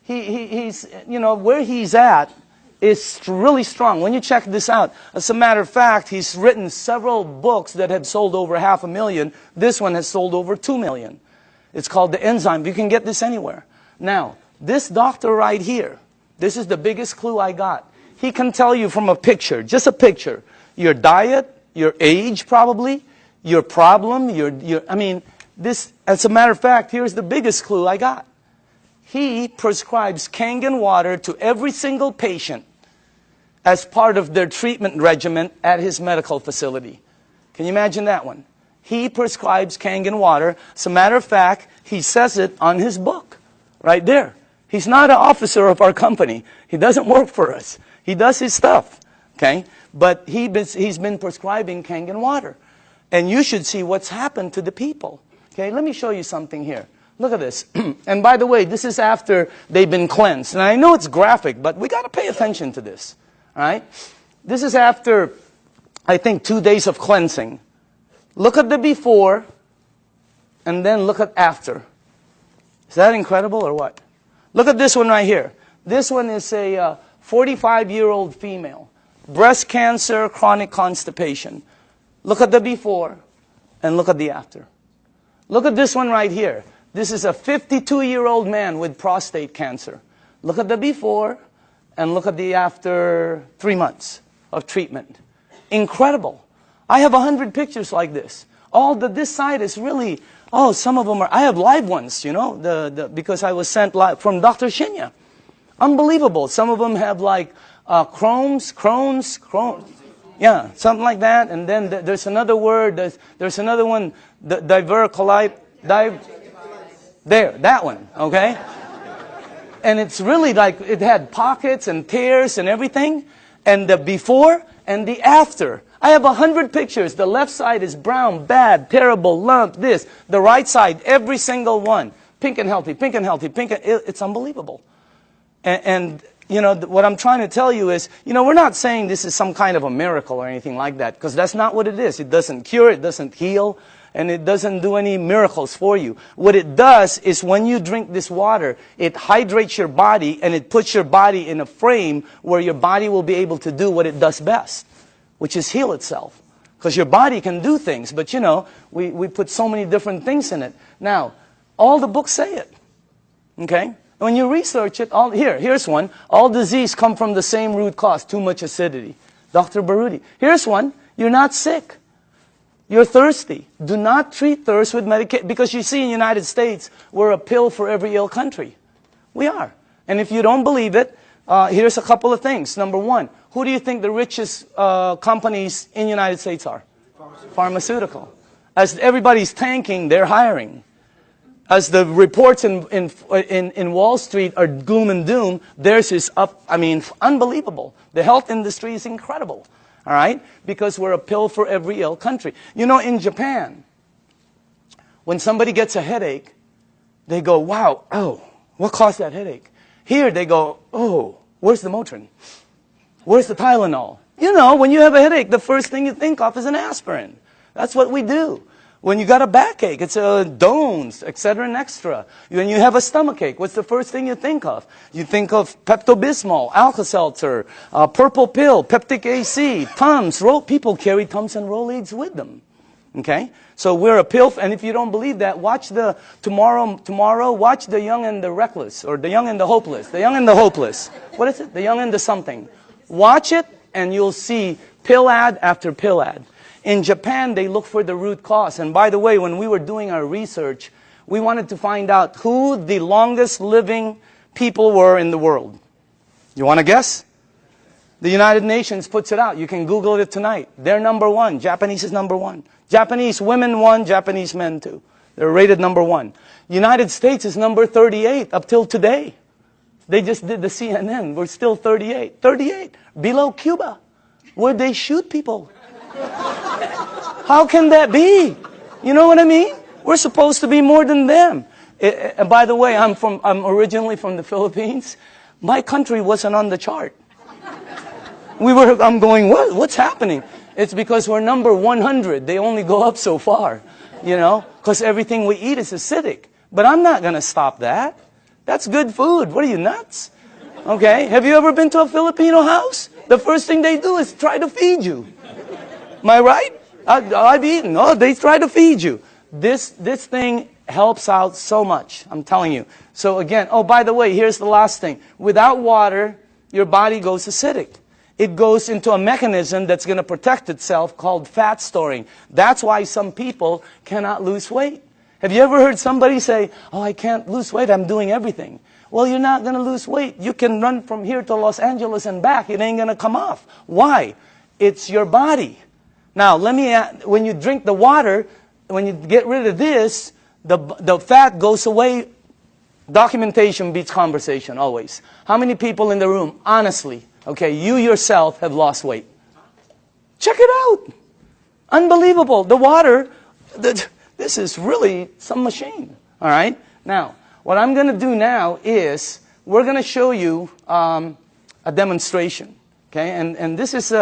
He's, where he's at is really strong. When you check this out, as a matter of fact, he's written several books that have sold over 500,000. This one has sold over 2 million. It's called the enzyme. You can get this anywhere. Now, this doctor right here, this is the biggest clue I got. He can tell you from a picture, just a picture, your diet, your age probably, your problem, this, as a matter of fact, here's the biggest clue I got. He prescribes Kangen water to every single patient as part of their treatment regimen at his medical facility. Can you imagine that one? He prescribes Kangen water. As a matter of fact, he says it on his book, right there. He's not an officer of our company. He doesn't work for us. He does his stuff, okay? But he's been prescribing Kangen water. And you should see what's happened to the people. Okay, let me show you something here. Look at this. And by the way, this is after they've been cleansed. And I know it's graphic, but we got to pay attention to this. All right? This is after, I think, 2 days of cleansing. Look at the before, and then look at after. Is that incredible or what? Look at this one right here. This one is a 45-year-old female. Breast cancer, chronic constipation. Look at the before and look at the after. Look at this one right here. This is a 52-year-old man with prostate cancer. Look at the before and look at the after 3 months of treatment. Incredible. I have 100 pictures like this. This side is really, some of them are, I have live ones, because I was sent live from Dr. Shinya. Unbelievable. Some of them have like Crohn's. Yeah, something like that. And then there's another word. There's another one. Divercolite. There, that one. Okay. And it's really like it had pockets and tears and everything. And the before and the after. I have 100 pictures. The left side is brown, bad, terrible, lump, this. The right side, every single one. Pink and healthy, pink and healthy, pink and... It's unbelievable. And what I'm trying to tell you is, we're not saying this is some kind of a miracle or anything like that, because that's not what it is. It doesn't cure, it doesn't heal, and it doesn't do any miracles for you. What it does is when you drink this water, it hydrates your body, and it puts your body in a frame where your body will be able to do what it does best, which is heal itself. Because your body can do things, but we put so many different things in it. Now, all the books say it, okay? When you research it, here's one. All disease come from the same root cause, too much acidity. Dr. Baruti. Here's one. You're not sick. You're thirsty. Do not treat thirst with medication. Because you see in the United States, we're a pill for every ill country. We are. And if you don't believe it, here's a couple of things. Number one, who do you think the richest companies in the United States are? Pharmaceutical. As everybody's tanking, they're hiring. As the reports in Wall Street are gloom and doom, theirs is up, unbelievable. The health industry is incredible, all right? Because we're a pill for every ill country. In Japan, when somebody gets a headache, they go, wow, what caused that headache? Here they go, where's the Motrin? Where's the Tylenol? When you have a headache, the first thing you think of is an aspirin. That's what we do. When you got a backache, it's Dones, etc. and extra. When you have a stomachache, what's the first thing you think of? You think of Pepto-Bismol, Alka-Seltzer, purple pill, Peptic AC, Tums. People carry Tums and Rolaids with them. Okay? So we're a pill, and if you don't believe that, watch tomorrow, watch The Young and the Reckless, or The Young and the Hopeless. The Young and the Hopeless. What is it? The Young and the something. Watch it, and you'll see pill ad after pill ad. In Japan, they look for the root cause. And by the way, when we were doing our research, we wanted to find out who the longest living people were in the world. You want to guess? The United Nations puts it out. You can Google it tonight. They're number one. Japanese is number one. Japanese women one, Japanese men two. They're rated number one. United States is number 38 up till today. They just did the CNN. We're still 38. 38. Below Cuba, where they shoot people. How can that be? You know what I mean? We're supposed to be more than them. And by the way, I'm originally from the Philippines. My country wasn't on the chart. I'm going, what's happening? It's because we're number 100. They only go up so far, you know, because everything we eat is acidic. But I'm not going to stop that. That's good food. What are you, nuts? Okay. Have you ever been to a Filipino house? The first thing they do is try to feed you. Am I right? I've eaten. Oh, they try to feed you. This thing helps out so much. I'm telling you. So again, oh, by the way, here's the last thing. Without water, your body goes acidic. It goes into a mechanism that's going to protect itself called fat storing. That's why some people cannot lose weight. Have you ever heard somebody say, oh, I can't lose weight, I'm doing everything? Well, you're not going to lose weight. You can run from here to Los Angeles and back. It ain't going to come off. Why? It's your body. Now, when you drink the water, when you get rid of this, the fat goes away. Documentation beats conversation, always. How many people in the room, honestly, okay, you yourself have lost weight? Check it out. Unbelievable. The water, this is really some machine. All right? Now, what I'm going to do now is we're going to show you a demonstration. Okay? And this is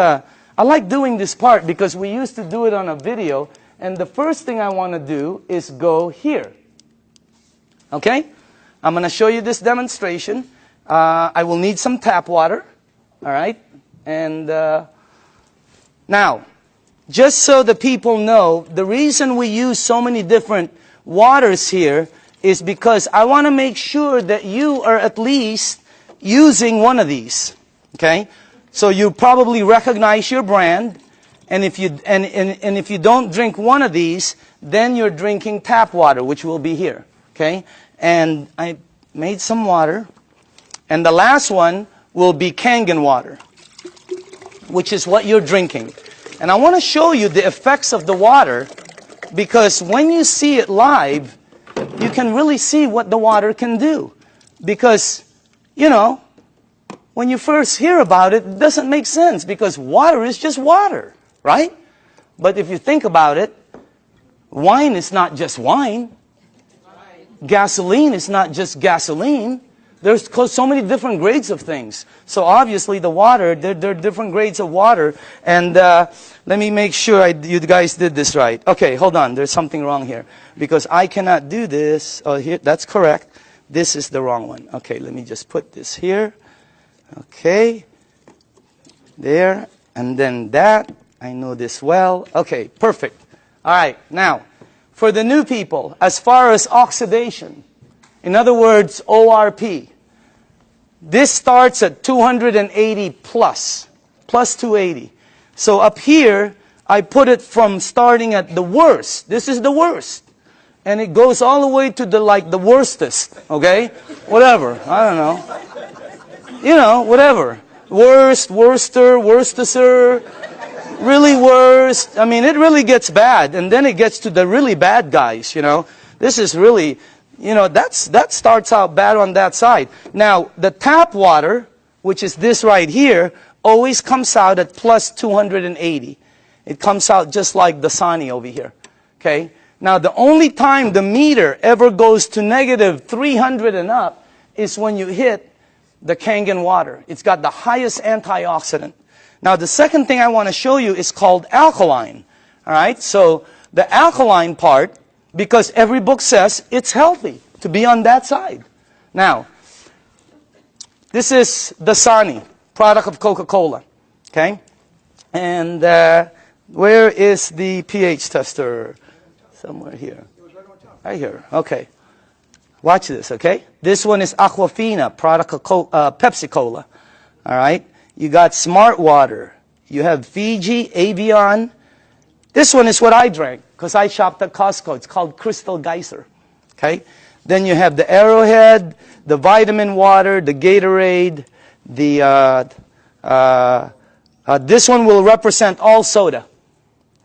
I like doing this part because we used to do it on a video. And the first thing I want to do is go here. Okay? I'm going to show you this demonstration. I will need some tap water. All right? And now, just so the people know, the reason we use so many different waters here is because I want to make sure that you are at least using one of these. Okay? So you probably recognize your brand, and if you don't drink one of these, then you're drinking tap water, which will be here. Okay? And I made some water, and the last one will be Kangen water, which is what you're drinking. And I want to show you the effects of the water, because when you see it live, you can really see what the water can do. Because, you know, when you first hear about it, it doesn't make sense because water is just water, right? But if you think about it, wine is not just wine. Gasoline is not just gasoline. There's so many different grades of things. So obviously the water, there are different grades of water. And let me make sure you guys did this right. Okay, hold on. There's something wrong here. Because I cannot do this. Oh, here, that's correct. This is the wrong one. Okay, let me just put this here. Okay, there, and then that. I know this well. Okay, perfect. All right, now, for the new people, as far as oxidation, in other words, ORP, this starts at 280 plus 280. So up here, I put it from starting at the worst. This is the worst. And it goes all the way to the worstest, okay? Whatever, I don't know. You know, whatever. Worst, worster, worstester, really worst. I mean, it really gets bad. And then it gets to the really bad guys, you know. This is really, you know, that starts out bad on that side. Now, the tap water, which is this right here, always comes out at plus 280. It comes out just like the Dasani over here, okay? Now, the only time the meter ever goes to negative 300 and up is when you hit the Kangen water. It's got the highest antioxidant. Now, the second thing I want to show you is called alkaline. All right? So, the alkaline part, because every book says it's healthy to be on that side. Now, this is Dasani, product of Coca-Cola. Okay? And where is the pH tester? Somewhere here. Right here. Okay. Watch this, okay? This one is Aquafina, product of Pepsi-Cola. All right? You got Smart Water. You have Fiji, Avion. This one is what I drank because I shopped at Costco. It's called Crystal Geyser. Okay? Then you have the Arrowhead, the vitamin water, the Gatorade, the this one will represent all soda.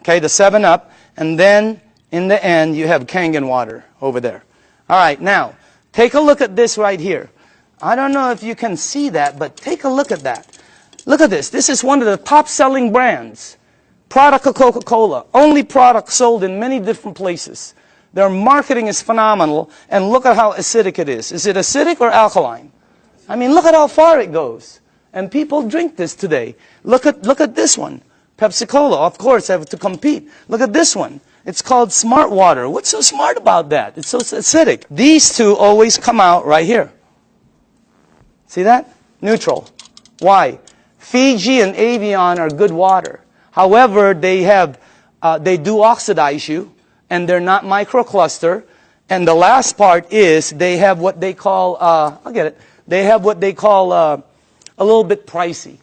Okay, the 7-Up. And then in the end, you have Kangen water over there. All right, now, take a look at this right here. I don't know if you can see that, but take a look at that. Look at this. This is one of the top-selling brands. Product of Coca-Cola. Only product sold in many different places. Their marketing is phenomenal, and look at how acidic it is. Is it acidic or alkaline? I mean, look at how far it goes. And people drink this today. Look at this one. Pepsi-Cola, of course, have to compete. Look at this one. It's called Smart Water. What's so smart about that? It's so acidic. These two always come out right here. See that? Neutral. Why? Fiji and Avion are good water. However, they do oxidize you, and they're not microcluster. And the last part is they have what they call, I'll get it. They have what they call a little bit pricey.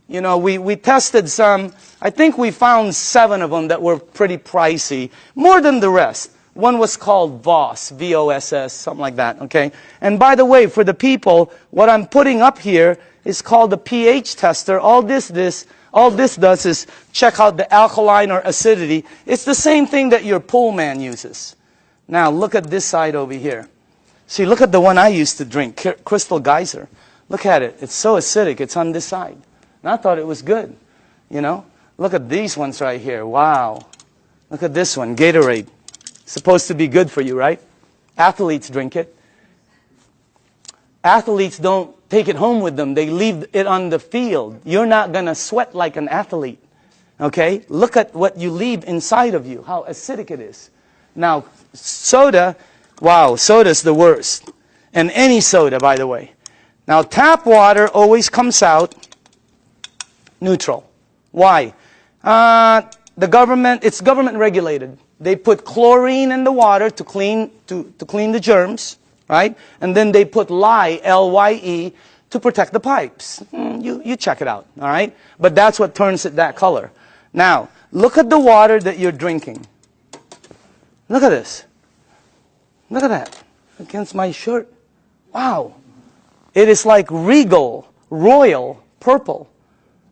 You know, we tested some. I think we found 7 of them that were pretty pricey, more than the rest. One was called Voss, V-O-S-S, something like that, okay? And by the way, for the people, what I'm putting up here is called the pH tester. All this does is check out the alkaline or acidity. It's the same thing that your pool man uses. Now, look at this side over here. See, look at the one I used to drink, Crystal Geyser. Look at it. It's so acidic. It's on this side. And I thought it was good, you know. Look at these ones right here. Wow. Look at this one, Gatorade. Supposed to be good for you, right? Athletes drink it. Athletes don't take it home with them. They leave it on the field. You're not going to sweat like an athlete, okay? Look at what you leave inside of you, how acidic it is. Now, soda, wow, soda's the worst. And any soda, by the way. Now, tap water always comes out neutral. Why? It's government regulated. They put chlorine in the water to clean the germs, right? And then they put lye, L-Y-E, to protect the pipes. You check it out, all right? But that's what turns it that color. Now, look at the water that you're drinking. Look at this. Look at that. Against my shirt. Wow. It is like regal, royal, purple.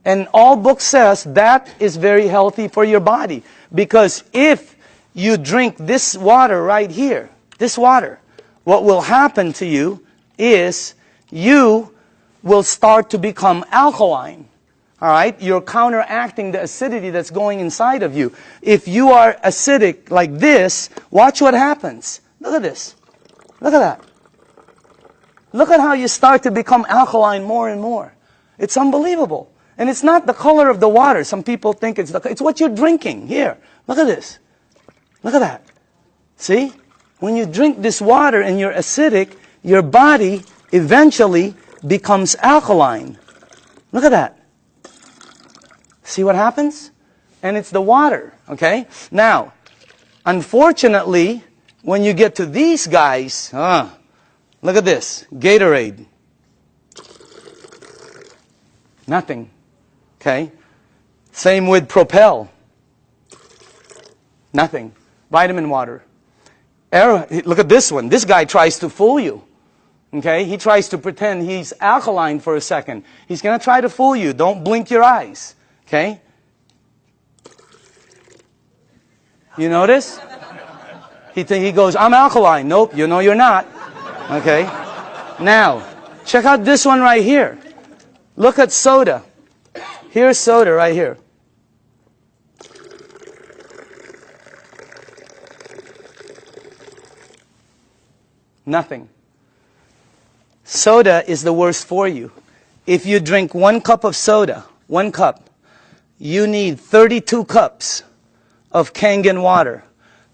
And all book says that is very healthy for your body. Because if you drink this water right here, this water, what will happen to you is you will start to become alkaline. All right? You're counteracting the acidity that's going inside of you. If you are acidic like this, watch what happens. Look at this. Look at that. Look at how you start to become alkaline more and more. It's unbelievable. And it's not the color of the water. Some people think it's what you're drinking. Here, look at this. Look at that. See? When you drink this water and you're acidic, your body eventually becomes alkaline. Look at that. See what happens? And it's the water, okay? Now, unfortunately, when you get to these guys, look at this, Gatorade. Nothing, okay? Same with Propel. Nothing. Vitamin water. Look at this one. This guy tries to fool you. Okay? He tries to pretend he's alkaline for a second. He's going to try to fool you. Don't blink your eyes. Okay? You notice? He goes, I'm alkaline. Nope, you know you're not. Okay? Now, check out this one right here. Look at soda. Here's soda right here. Nothing. Soda is the worst for you. If you drink 1 cup of soda, 1 cup, you need 32 cups of Kangen water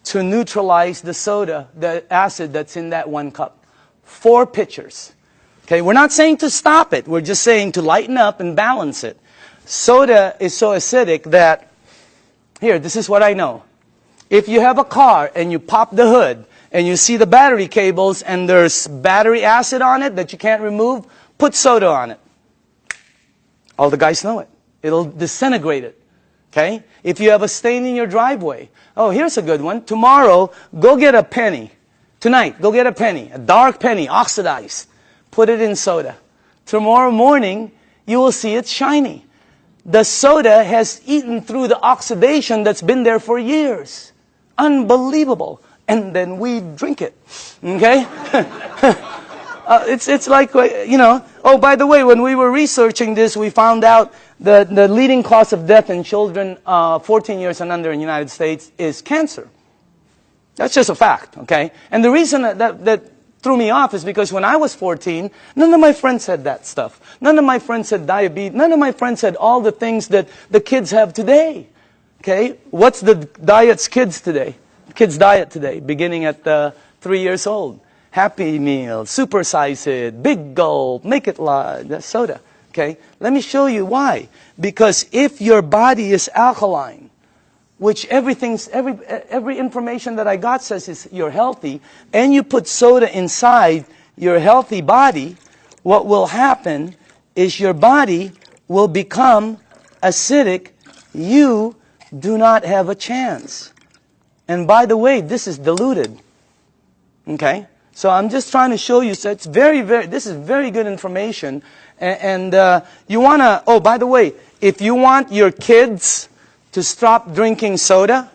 to neutralize the soda, the acid that's in that 1 cup. 4 pitchers. Okay, we're not saying to stop it. We're just saying to lighten up and balance it. Soda is so acidic that, here, this is what I know. If you have a car and you pop the hood and you see the battery cables and there's battery acid on it that you can't remove, put soda on it. All the guys know it. It'll disintegrate it. Okay? If you have a stain in your driveway, oh, here's a good one. Tomorrow, go get a penny. Tonight, go get a penny, a dark penny, oxidized. Put it in soda. Tomorrow morning, you will see it's shiny. The soda has eaten through the oxidation that's been there for years. Unbelievable. And then we drink it. Okay? It's like, you know, oh, by the way, when we were researching this, we found out that the leading cause of death in children 14 years and under in the United States is cancer. That's just a fact, okay? And the reason that threw me off is because when I was 14, none of my friends had that stuff. None of my friends had diabetes. None of my friends had all the things that the kids have today. Okay? What's the diet's kids today? Kids' diet today, beginning at 3 years old. Happy Meal, supersize it, big gulp, make it large, that's soda. Okay? Let me show you why. Because if your body is alkaline, which every information that I got says is you're healthy, and you put soda inside your healthy body, what will happen is your body will become acidic. You do not have a chance. And by the way, this is diluted. Okay? So I'm just trying to show you, so it's this is very good information. And you want to, oh, by the way, if you want your kids to stop drinking soda,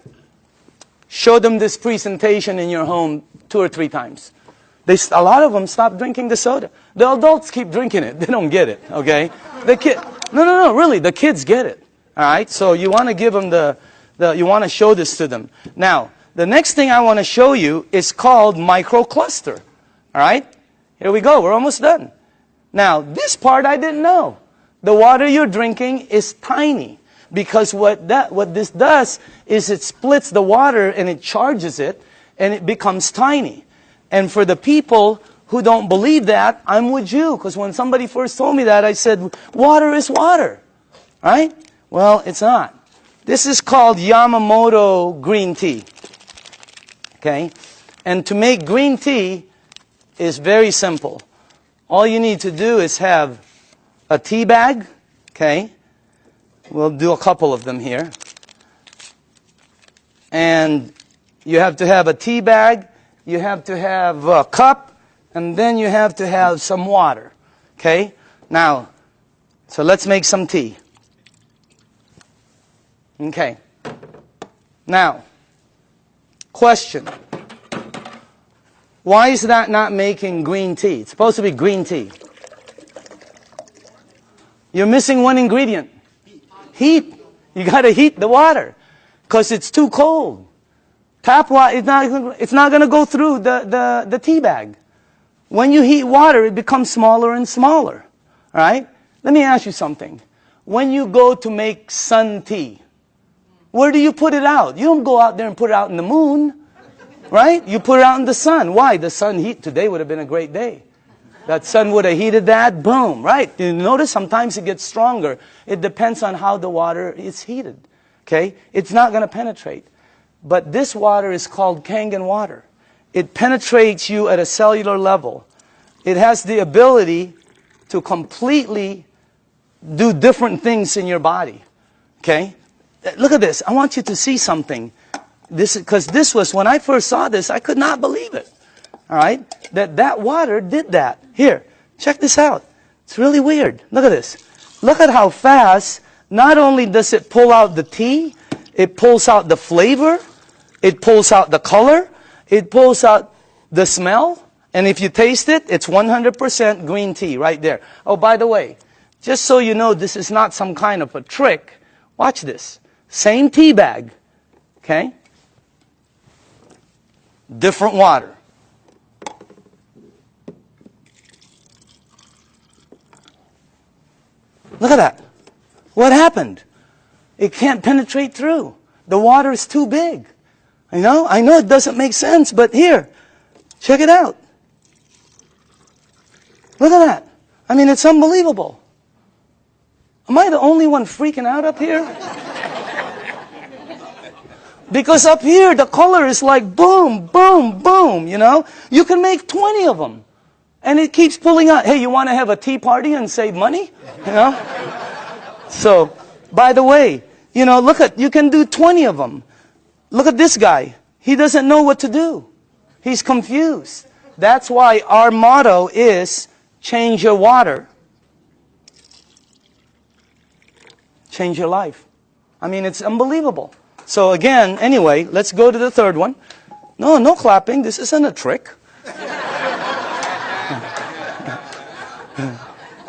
show them this presentation in your home 2 or 3 times. A lot of them stop drinking the soda. The adults keep drinking it. They don't get it, okay? No, really, the kids get it. All right? So you want to give them you want to show this to them. Now, the next thing I want to show you is called microcluster. All right? Here we go. We're almost done. Now, this part I didn't know. The water you're drinking is tiny. Because what this does is it splits the water and it charges it and it becomes tiny. And for the people who don't believe that, I'm with you. Because when somebody first told me that, I said, water is water. Right? Well, it's not. This is called Yamamoto green tea. Okay? And to make green tea is very simple. All you need to do is have a tea bag. Okay? We'll do a couple of them here. And you have to have a tea bag, you have to have a cup, and then you have to have some water. Okay? Now, so let's make some tea. Okay. Now, question. Why is that not making green tea? It's supposed to be green tea. You're missing one ingredient. Heat. You got to heat the water because it's too cold. Tap water, it's not going to go through the tea bag. When you heat water, it becomes smaller and smaller. All right? Let me ask you something. When you go to make sun tea, where do you put it out? You don't go out there and put it out in the moon. Right? You put it out in the sun. Why? The sun heat. Today would have been a great day. That sun would have heated that, boom, right? You notice sometimes it gets stronger. It depends on how the water is heated, okay? It's not going to penetrate. But this water is called Kangen water. It penetrates you at a cellular level. It has the ability to completely do different things in your body, okay? Look at this. I want you to see something. Because this was, when I first saw this, I could not believe it. All right? That water did that. Here, check this out. It's really weird. Look at this. Look at how fast, not only does it pull out the tea, it pulls out the flavor, it pulls out the color, it pulls out the smell, and if you taste it, it's 100% green tea right there. Oh, by the way, just so you know this is not some kind of a trick, watch this. Same tea bag, okay? Different water. Look at that. What happened? It can't penetrate through The water is too big. I know it doesn't make sense, but here, check it out. Look at that. I mean, it's unbelievable. Am I the only one freaking out up here? Because up here, the color is like boom, boom, boom, you know? You can make 20 of them. And it keeps pulling out. Hey, you want to have a tea party and save money? You know? So, by the way, you know, you can do 20 of them. Look at this guy. He doesn't know what to do. He's confused. That's why our motto is, change your water. Change your life. I mean, it's unbelievable. So again, anyway, let's go to the third one. No clapping. This isn't a trick.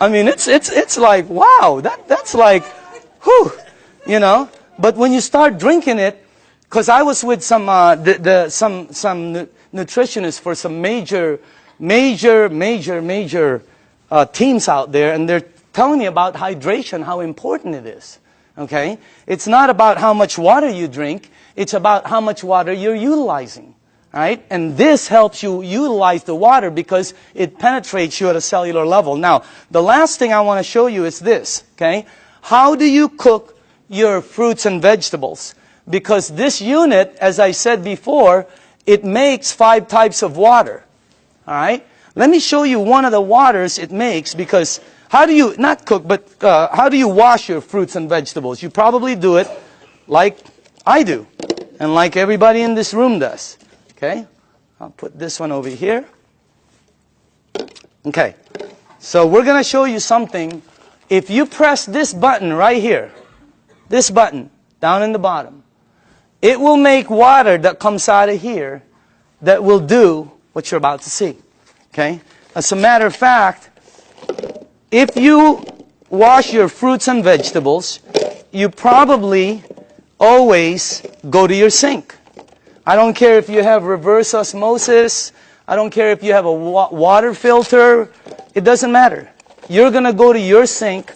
I mean, it's like, wow, that's like, whew, you know. But when you start drinking it, because I was with some nutritionists for some major teams out there, and they're telling me about hydration, how important it is. Okay? It's not about how much water you drink, it's about how much water you're utilizing. Right? And this helps you utilize the water because it penetrates you at a cellular level. Now, the last thing I want to show you is this. Okay? How do you cook your fruits and vegetables? Because this unit, as I said before, it makes 5 types of water. All right? Let me show you one of the waters it makes, because how do you, not cook, but how do you wash your fruits and vegetables? You probably do it like I do, and like everybody in this room does. Okay? I'll put this one over here. Okay. So we're going to show you something. If you press this button right here, this button down in the bottom, it will make water that comes out of here that will do what you're about to see. Okay? As a matter of fact, if you wash your fruits and vegetables, you probably always go to your sink. I don't care if you have reverse osmosis. I don't care if you have a water filter. It doesn't matter. You're going to go to your sink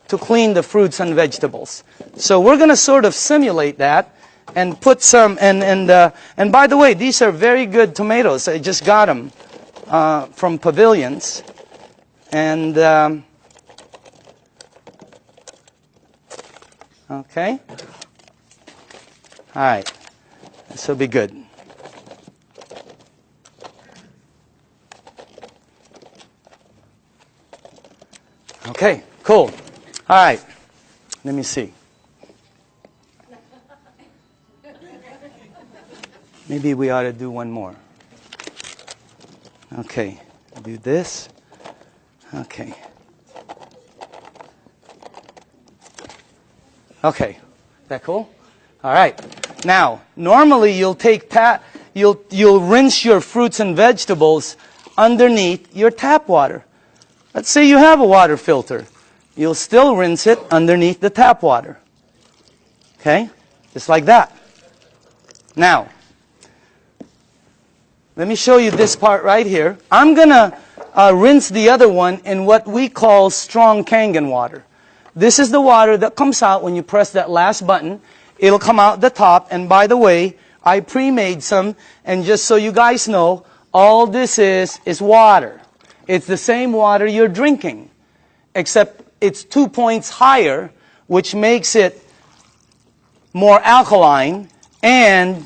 to clean the fruits and vegetables. So we're going to sort of simulate that and put some, and by the way, these are very good tomatoes. I just got them from Pavilions. And, okay. All right. This will be good. Okay, cool. All right. Let me see. Maybe we ought to do one more. Okay. Do this. Okay. Okay. Is that cool? All right. Now, normally you'll take you'll rinse your fruits and vegetables underneath your tap water. Let's say you have a water filter. You'll still rinse it underneath the tap water. Okay? Just like that. Now, let me show you this part right here. I'm going to rinse the other one in what we call strong Kangen water. This is the water that comes out when you press that last button. It'll come out the top. And by the way, I pre-made some. And just so you guys know, all this is water. It's the same water you're drinking, except it's 2 points higher, which makes it more alkaline, and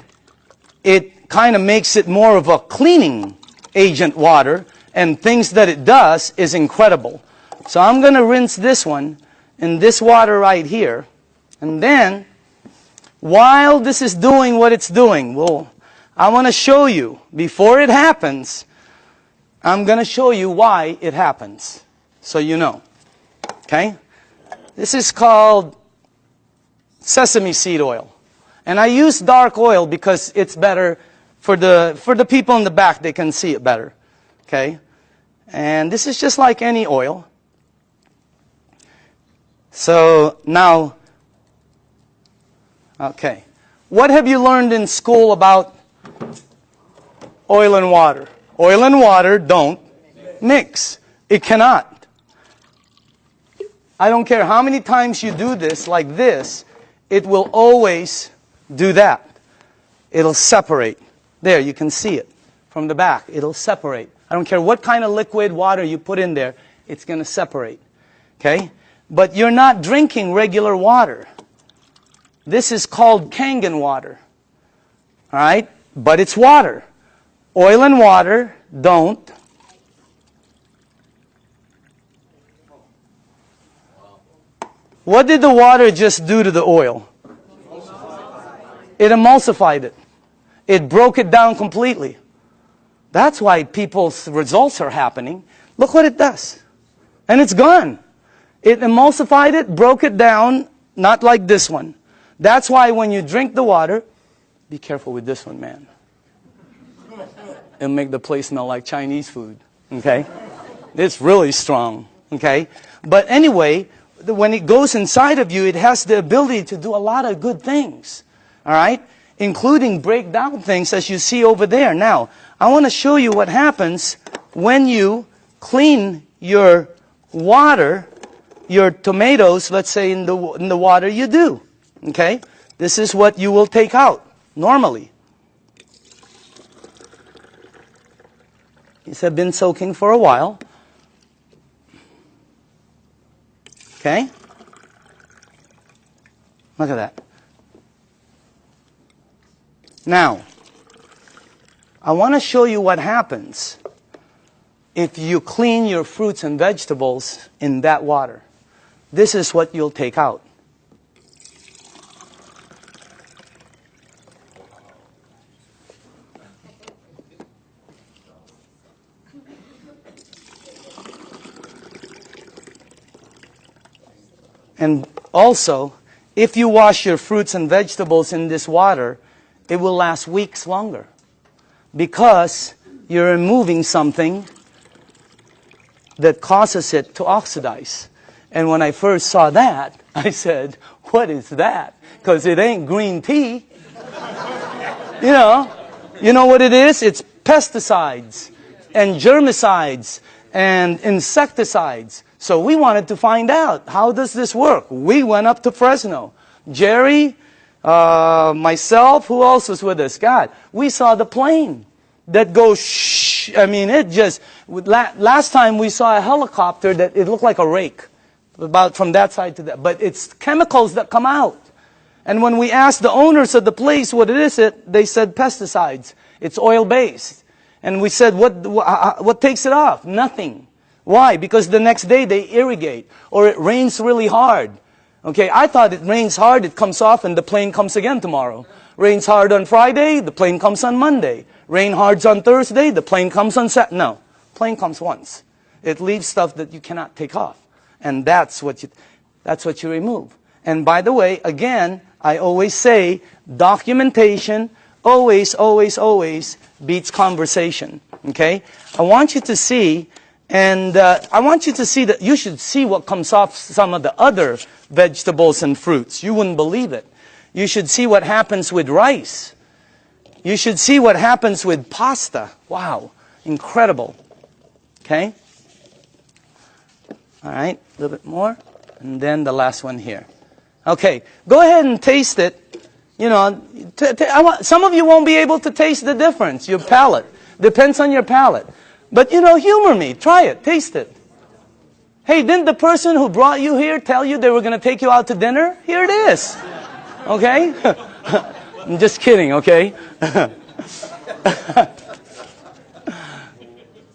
it kind of makes it more of a cleaning agent water, and things that it does is incredible. So I'm going to rinse this one in this water right here, and then while this is doing what it's doing, I want to show you, before it happens, I'm going to show you why it happens, so you know. Okay? This is called sesame seed oil. And I use dark oil because it's better for the people in the back. They can see it better. Okay? And this is just like any oil. So now, okay. What have you learned in school about oil and water? Oil and water don't mix. It cannot. I don't care how many times you do this like this, it will always do that. It'll separate. There, you can see it from the back. It'll separate. I don't care what kind of liquid water you put in there, it's going to separate. Okay? But you're not drinking regular water. This is called Kangen water. All right? But it's water. Oil and water don't. What did the water just do to the oil? It emulsified it. It broke it down completely. That's why people's results are happening. Look what it does. And it's gone. It emulsified it, broke it down, not like this one. That's why when you drink the water, be careful with this one, man. It'll make the place smell like Chinese food. Okay? It's really strong. Okay? But anyway, when it goes inside of you, it has the ability to do a lot of good things. All right? Including break down things as you see over there. Now, I want to show you what happens when you clean your water, your tomatoes, let's say in the water you do. Okay? This is what you will take out normally. These have been soaking for a while. Okay? Look at that. Now, I want to show you what happens if you clean your fruits and vegetables in that water. This is what you'll take out. And also, if you wash your fruits and vegetables in this water, it will last weeks longer because you're removing something that causes it to oxidize. And when I first saw that, I said, what is that? Because it ain't green tea. You know what it is? It's pesticides and germicides and insecticides. So we wanted to find out, how does this work? We went up to Fresno. Jerry, myself, who else was with us? God, we saw the plane that goes shh. I mean, it just, last time we saw a helicopter that it looked like a rake, about from that side to that. But it's chemicals that come out. And when we asked the owners of the place what it is, they said pesticides. It's oil-based. And we said, what takes it off? Nothing. Why? Because the next day they irrigate, or it rains really hard. Okay, I thought it rains hard, it comes off, and the plane comes again tomorrow. Rains hard on Friday, the plane comes on Monday. Rain hard on Thursday, the plane comes on Saturday. No, plane comes once. It leaves stuff that you cannot take off. And that's what you remove. And by the way, again, I always say, documentation always, always, always beats conversation. Okay? I want you to see, and I want you to see that you should see what comes off some of the other vegetables and fruits. You wouldn't believe it. You should see what happens with rice. You should see what happens with pasta. Wow. Incredible. Okay? All right. A little bit more. And then the last one here. Okay. Go ahead and taste it. You know, some of you won't be able to taste the difference. Your palate. Depends on your palate. But, you know, humor me. Try it. Taste it. Hey, didn't the person who brought you here tell you they were going to take you out to dinner? Here it is. Okay? I'm just kidding, okay?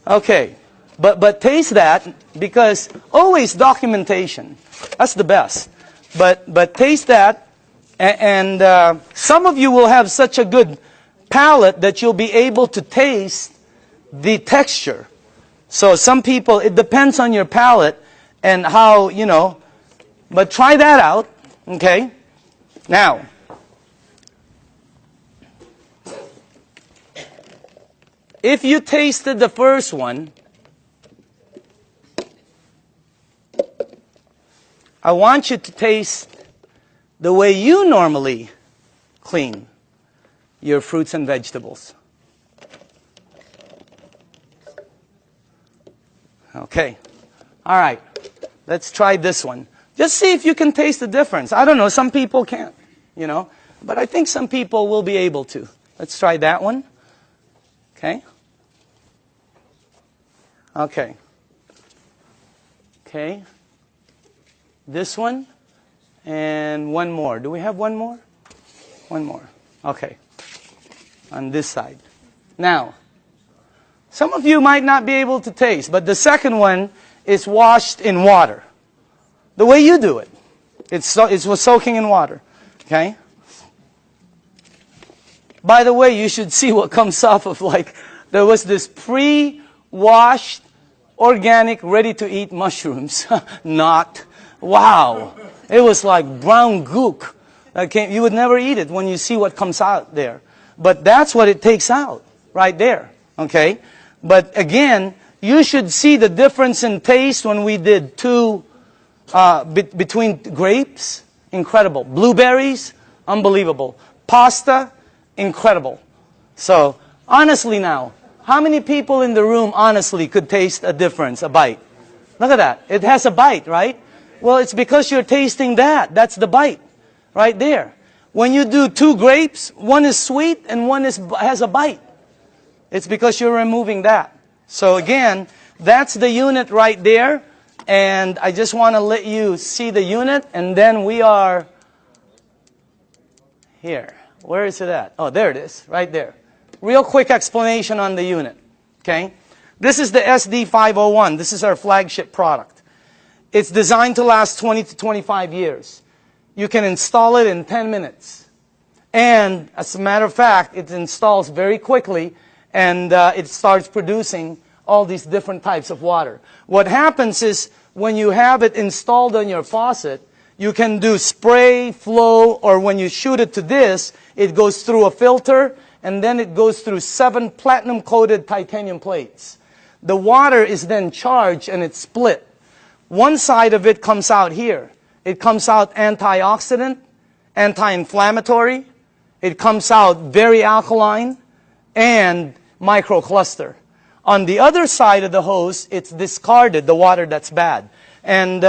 Okay. But taste that, because always documentation. That's the best. But taste that, and some of you will have such a good palate that you'll be able to taste the texture. So some people, it depends on your palate and how, you know, but try that out, okay? Now, if you tasted the first one, I want you to taste the way you normally clean your fruits and vegetables. Okay. All right. Let's try this one. Just see if you can taste the difference. I don't know. Some people can't, you know. but I think some people will be able to. Let's try that one. Okay. Okay. Okay. This one. And one more. Do we have one more? One more. Okay. On this side. Now, some of you might not be able to taste, but the second one is washed in water. The way you do it. It was soaking in water. Okay? By the way, you should see what comes off of, like, there was this pre-washed, organic, ready-to-eat mushrooms. Not. Wow. It was like brown gook. You would never eat it when you see what comes out there. But that's what it takes out, right there. Okay? But again, you should see the difference in taste when we did between grapes. Incredible. Blueberries. Unbelievable. Pasta. Incredible. So, honestly now, how many people in the room honestly could taste a difference, a bite? Look at that. It has a bite, right? Well, it's because you're tasting that. That's the bite, right there. When you do 2 grapes, one is sweet and one has a bite. It's because you're removing that. So again, that's the unit right there. And I just want to let you see the unit. And then we are here. Where is it at? Oh, there it is, right there. Real quick explanation on the unit. Okay? This is the SD501. This is our flagship product. It's designed to last 20 to 25 years. You can install it in 10 minutes. And as a matter of fact, it installs very quickly and it starts producing all these different types of water. What happens is when you have it installed on your faucet, you can do spray, flow, or when you shoot it to this, it goes through a filter and then it goes through 7 platinum-coated titanium plates. The water is then charged and it's split. One side of it comes out here. It comes out antioxidant, anti-inflammatory. It comes out very alkaline and microcluster. On the other side of the hose, it's discarded, the water that's bad. And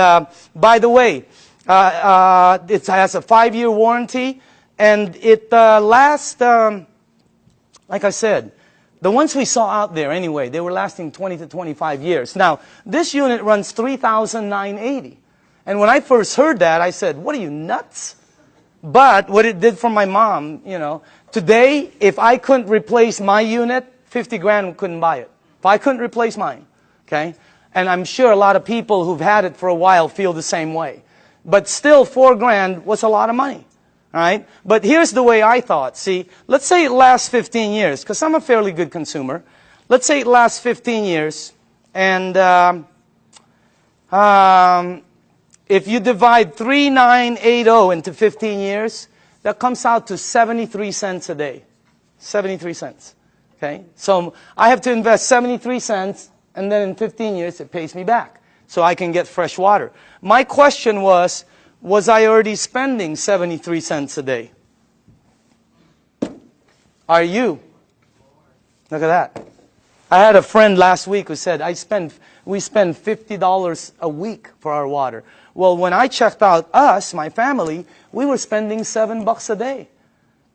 by the way, it has a 5-year warranty and it lasts, like I said, the ones we saw out there anyway, they were lasting 20 to 25 years. Now, this unit runs $3,980. And when I first heard that, I said, what are you, nuts? But what it did for my mom, you know, today, if I couldn't replace my unit, 50 grand couldn't buy it. If I couldn't replace mine, okay? And I'm sure a lot of people who've had it for a while feel the same way. But still, 4 grand was a lot of money. All right? But here's the way I thought. See, let's say it lasts 15 years, because I'm a fairly good consumer. Let's say it lasts 15 years, and if you divide 3,980 into 15 years, that comes out to 73 cents a day. 73 cents. Okay? So I have to invest 73 cents, and then in 15 years it pays me back. So I can get fresh water. My question was I already spending 73 cents a day? Are you? Look at that. I had a friend last week who said, we spend $50 a week for our water. Well, when I checked out us, my family, we were spending $7 a day.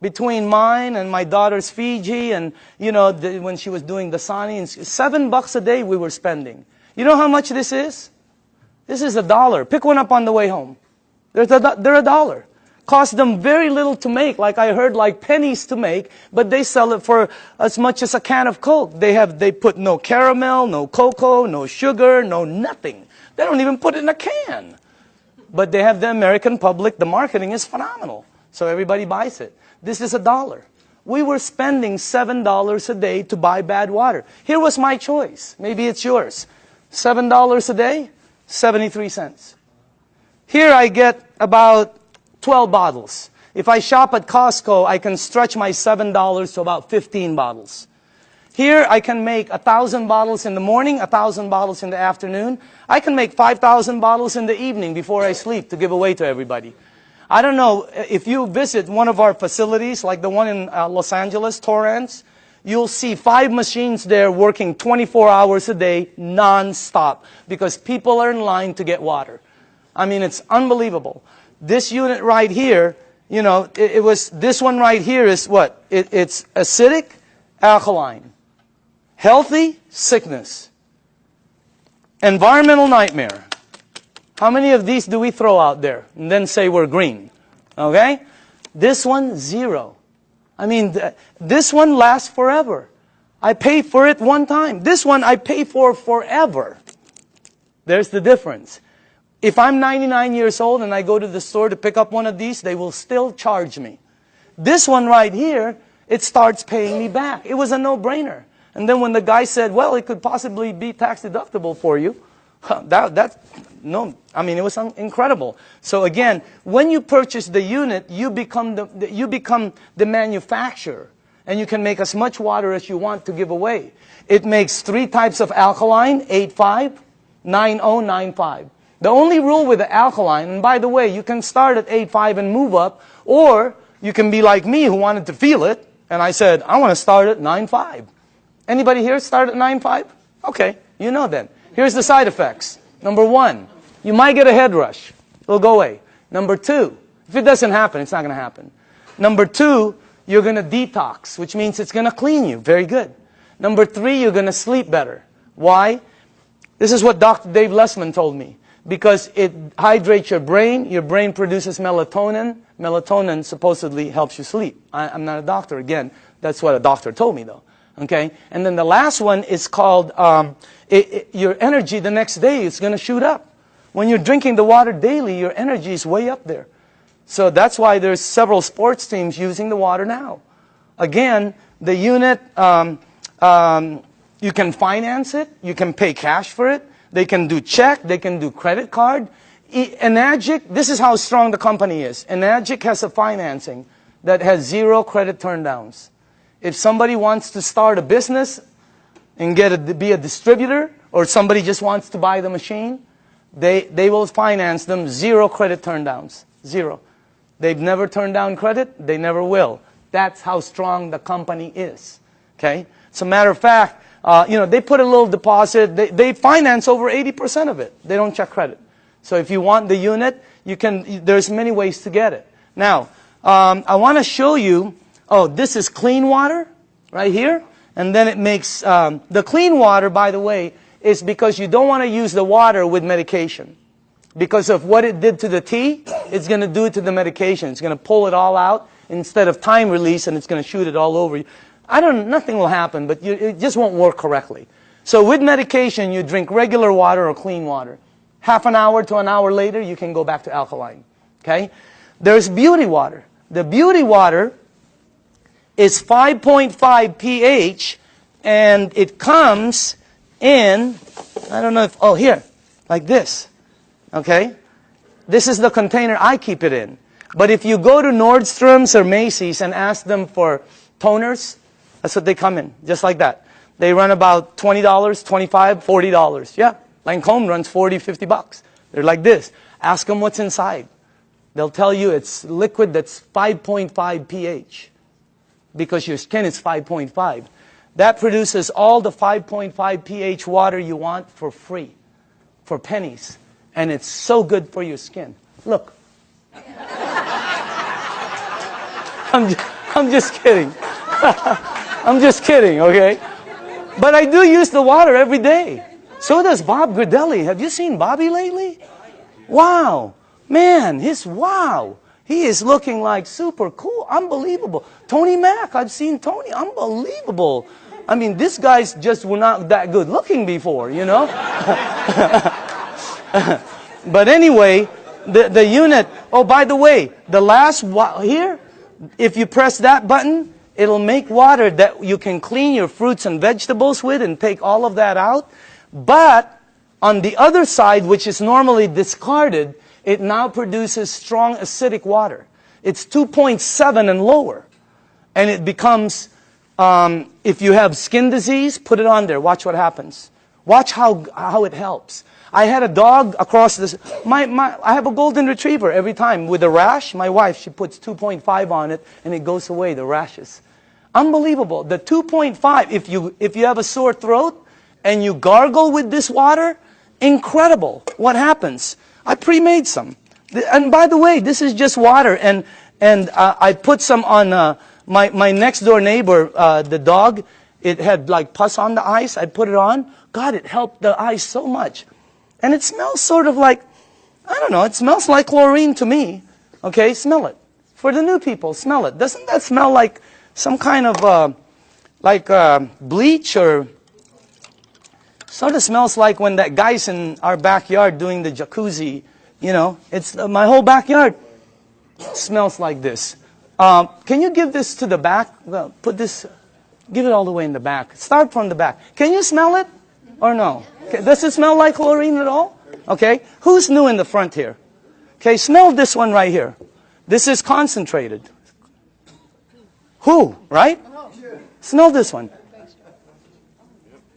Between mine and my daughter's Fiji and, you know, when she was doing the Dasani, $7 a day we were spending. You know how much this is? This is $1. Pick one up on the way home. They're $1. Cost them very little to make, like I heard, like pennies to make, but they sell it for as much as a can of Coke. They put no caramel, no cocoa, no sugar, no nothing. They don't even put it in a can. But they have the American public, the marketing is phenomenal. So everybody buys it. This is $1. We were spending $7 a day to buy bad water. Here was my choice. Maybe it's yours. $7 a day, 73 cents. Here I get about 12 bottles. If I shop at Costco, I can stretch my $7 to about 15 bottles. Here I can make 1,000 bottles in the morning, 1,000 bottles in the afternoon. I can make 5,000 bottles in the evening before I sleep to give away to everybody. I don't know, if you visit one of our facilities, like the one in Los Angeles, Torrance, you'll see 5 machines there working 24 hours a day, non-stop, because people are in line to get water. I mean, it's unbelievable. This unit right here you know, it was, this one right here is what? It's acidic, alkaline. Healthy, sickness. Environmental nightmare. How many of these do we throw out there and then say we're green? Okay? This one, 0. I mean, this one lasts forever. I pay for it one time. This one I pay for forever. There's the difference. If I'm 99 years old and I go to the store to pick up one of these, they will still charge me. This one right here, it starts paying me back. It was a no-brainer. And then when the guy said, well, it could possibly be tax deductible for you, no, I mean, it was incredible. So again, when you purchase the unit, you become the manufacturer. And you can make as much water as you want to give away. It makes 3 types of alkaline, 8.5, 9.0, 9.5. The only rule with the alkaline, and by the way, you can start at 8.5 and move up, or you can be like me who wanted to feel it, and I said, I want to start at 9.5. Anybody here start at 9.5? Okay, you know then. Here's the side effects. Number 1, you might get a head rush. It'll go away. Number 2, if it doesn't happen, it's not going to happen. Number 2, you're going to detox, which means it's going to clean you. Very good. Number 3, you're going to sleep better. Why? This is what Dr. Dave Lessman told me. Because it hydrates your brain produces melatonin. Melatonin supposedly helps you sleep. I'm not a doctor, again. That's what a doctor told me, though. Okay? And then the last one is called, your energy the next day is going to shoot up. When you're drinking the water daily, your energy is way up there. So that's why there's several sports teams using the water now. Again, the unit, you can finance it. You can pay cash for it. They can do check. They can do credit card. Enagic, this is how strong the company is. Enagic has a financing that has 0 credit turndowns. If somebody wants to start a business and be a distributor, or somebody just wants to buy the machine, they will finance them 0 credit turndowns. 0. They've never turned down credit. They never will. That's how strong the company is. Okay? As a matter of fact, you know, they put a little deposit. They finance over 80% of it. They don't check credit. So if you want the unit, you can. There's many ways to get it. Now, I want to show you. Oh, this is clean water right here, and then it makes the clean water. By the way, is because you don't want to use the water with medication. Because of what it did to the tea, it's going to do it to the medication. It's going to pull it all out instead of time release, and it's going to shoot it all over you. Nothing will happen, but it just won't work correctly. So with medication, you drink regular water or clean water. Half an hour to an hour later, you can go back to alkaline. Okay? There's beauty water. The beauty water is 5.5 pH, and it comes in, I don't know if, oh, here, like this. Okay? This is the container I keep it in. But if you go to Nordstrom's or Macy's and ask them for toners, that's what they come in, just like that. They run about $20, $25, $40. Yeah, Lancome runs $40, $50. They're like this. Ask them what's inside. They'll tell you it's liquid that's 5.5 pH. Because your skin is 5.5. That produces all the 5.5 pH water you want for free, for pennies. And it's so good for your skin. Look. I'm just kidding. I'm just kidding, okay? But I do use the water every day. So does Bob Gridelli. Have you seen Bobby lately? Wow. Man, wow. He is looking like super cool. Unbelievable. Tony Mack, I've seen Tony. Unbelievable. I mean, these guys just were not that good looking before, you know? But anyway, the unit, oh, by the way, the last here, if you press that button, it'll make water that you can clean your fruits and vegetables with and take all of that out. But on the other side, which is normally discarded, it now produces strong acidic water. It's 2.7 and lower. And it becomes, if you have skin disease, put it on there. Watch what happens. Watch how it helps. I had a dog across this. I have a golden retriever every time with a rash. My wife, she puts 2.5 on it, and it goes away, the rashes. Unbelievable. The 2.5, if you have a sore throat and you gargle with this water, incredible. What happens? I pre-made some. And by the way, this is just water. And And I put some on my next door neighbor, the dog. It had like pus on the eyes. I put it on. God, it helped the eyes so much. And it smells sort of like, I don't know, it smells like chlorine to me. Okay, smell it. For the new people, smell it. Doesn't that smell like some kind of bleach, or sort of smells like when that guy's in our backyard doing the jacuzzi, you know, it's my whole backyard smells like this. Can you give this to the back? Put this, give it all the way in the back. Start from the back. Can you smell it or no? Okay. Does it smell like chlorine at all? Okay. Who's new in the front here? Okay, smell this one right here. This is concentrated. Who, right? Smell this one.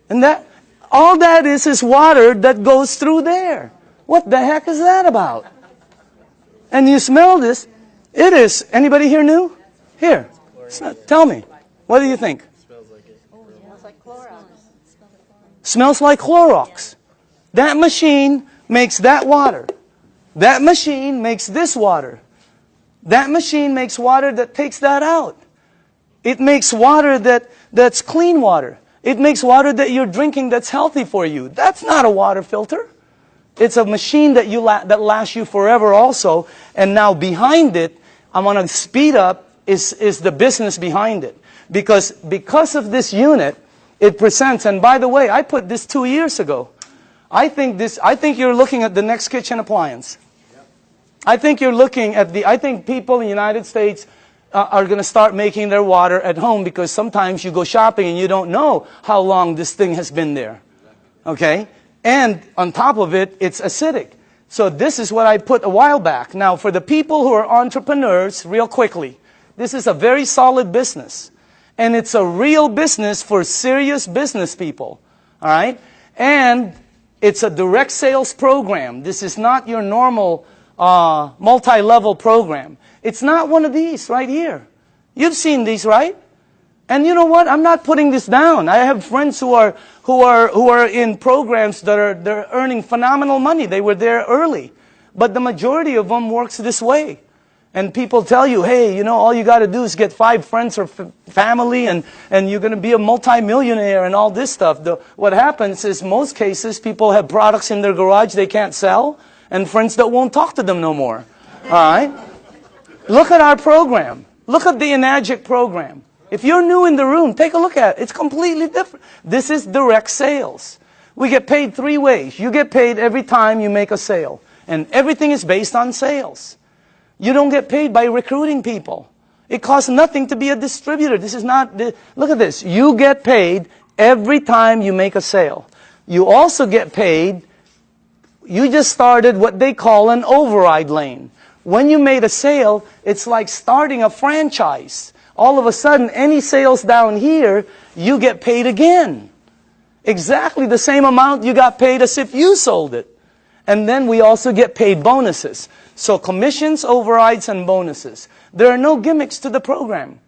And that, all that is water that goes through there. What the heck is that about? And you smell this. It is, anybody here new? Here, tell me. What do you think? Smells like it. Oh, yeah. Smells like Clorox. Smells like Clorox. That machine makes that water. That machine makes this water. That machine makes water that takes that out. It makes water that's clean water. It makes water that you're drinking that's healthy for you. That's not a water filter. It's a machine that that lasts you forever also. And now behind it, I want to speed up, is the business behind it. Because of this unit, it presents, and by the way, I put this 2 years ago. I think you're looking at the next kitchen appliance. I think you're looking at I think people in the United States are going to start making their water at home, because sometimes you go shopping and you don't know how long this thing has been there. Okay? And on top of it, it's acidic. So this is what I put a while back. Now, for the people who are entrepreneurs, real quickly, this is a very solid business. And it's a real business for serious business people. All right? And it's a direct sales program. This is not your normal multi-level program. It's not one of these right here. You've seen these, right? And you know what? I'm not putting this down. I have friends who are in programs they're earning phenomenal money. They were there early. But the majority of them works this way. And people tell you, hey, you know, all you got to do is get 5 friends or family, and you're going to be a multimillionaire and all this stuff. What happens is, most cases, people have products in their garage they can't sell, and friends that won't talk to them no more. All right? Look at our program. Look at the Enagic program. If you're new in the room, take a look at it. It's completely different. This is direct sales. We get paid 3 ways. You get paid every time you make a sale. And everything is based on sales. You don't get paid by recruiting people. It costs nothing to be a distributor. This is not, look at this. You get paid every time you make a sale. You also get paid, you just started what they call an override lane. When you made a sale, it's like starting a franchise. All of a sudden, any sales down here, you get paid again. Exactly the same amount you got paid as if you sold it. And then we also get paid bonuses. So commissions, overrides, and bonuses. There are no gimmicks to the program.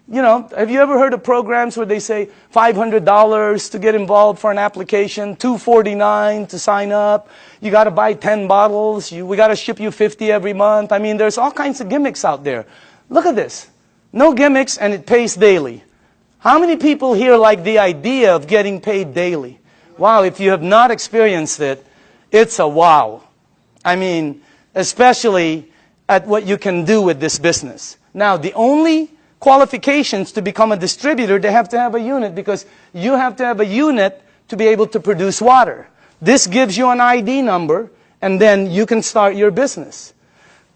You know, have you ever heard of programs where they say $500 to get involved for an application, $249 to sign up, you got to buy 10 bottles, we got to ship you 50 every month. I mean, there's all kinds of gimmicks out there. Look at this. No gimmicks, and it pays daily. How many people here like the idea of getting paid daily? Wow, if you have not experienced it, it's a wow. I mean, especially at what you can do with this business. Now, the only qualifications to become a distributor, they have to have a unit, because you have to have a unit to be able to produce water. This gives you an ID number, and then you can start your business.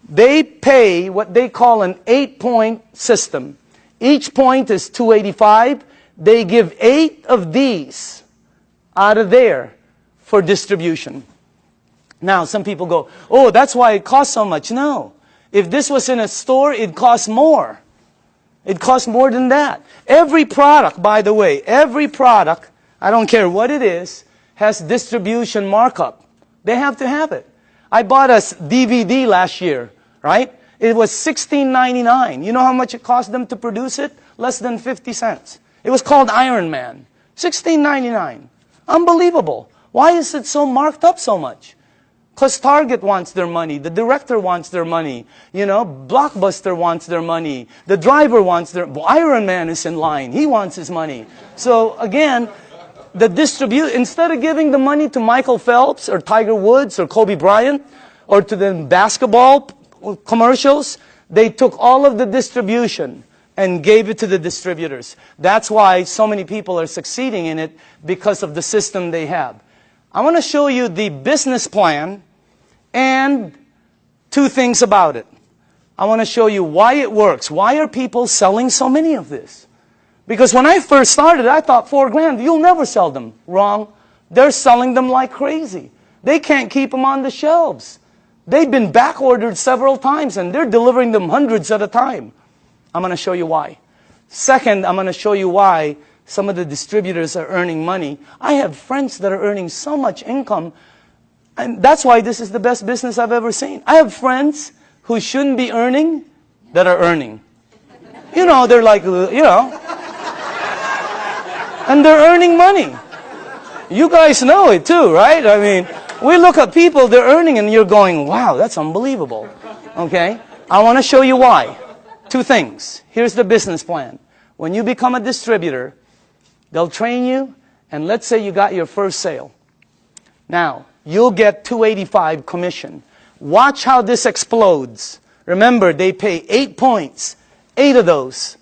They pay what they call an 8-point system. Each point is $285. They give 8 of these out of there for distribution. Now, some people go, oh, that's why it costs so much. No. If this was in a store, it costs more. It costs more than that. Every product, by the way, every product, I don't care what it is, has distribution markup. They have to have it. I bought a DVD last year, right? It was $16.99. You know how much it cost them to produce it? Less than 50 cents. It was called Iron Man. $16.99. Unbelievable. Why is it so marked up so much? Because Target wants their money. The director wants their money. You know, Blockbuster wants their money. The driver wants their... Iron Man is in line. He wants his money. So again, instead of giving the money to Michael Phelps or Tiger Woods or Kobe Bryant or to the basketball commercials, they took all of the distribution and gave it to the distributors. That's why so many people are succeeding in it, because of the system they have. I want to show you the business plan and two things about it. I want to show you why it works. Why are people selling so many of this? Because when I first started, I thought $4,000, you'll never sell them. Wrong. They're selling them like crazy. They can't keep them on the shelves. They've been back ordered several times and they're delivering them hundreds at a time. I'm going to show you why. Second, I'm going to show you why some of the distributors are earning money. I have friends that are earning so much income, and that's why this is the best business I've ever seen. I have friends who shouldn't be earning that are earning. You know, they're like, you know, and they're earning money. You guys know it too, right? I mean, we look at people, they're earning, and you're going, wow, that's unbelievable. Okay? I want to show you why. Two things. Here's the business plan. When you become a distributor, they'll train you, and let's say you got your first sale. Now, you'll get $285 commission. Watch how this explodes. Remember, they pay 8 points. 8 of those.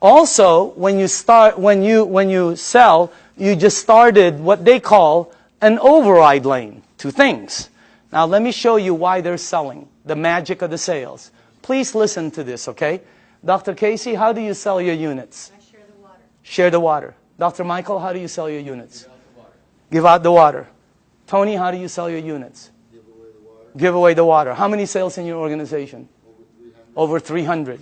Also, when you sell, you just started what they call an override lane. Two things. Now, let me show you why they're selling. The magic of the sales. Please listen to this, okay? Dr. Casey, how do you sell your units? I share the water. Share the water. Dr. Michael, how do you sell your units? Give out the water. Tony, how do you sell your units? Give away the water. Give away the water. How many sales in your organization? Over 300.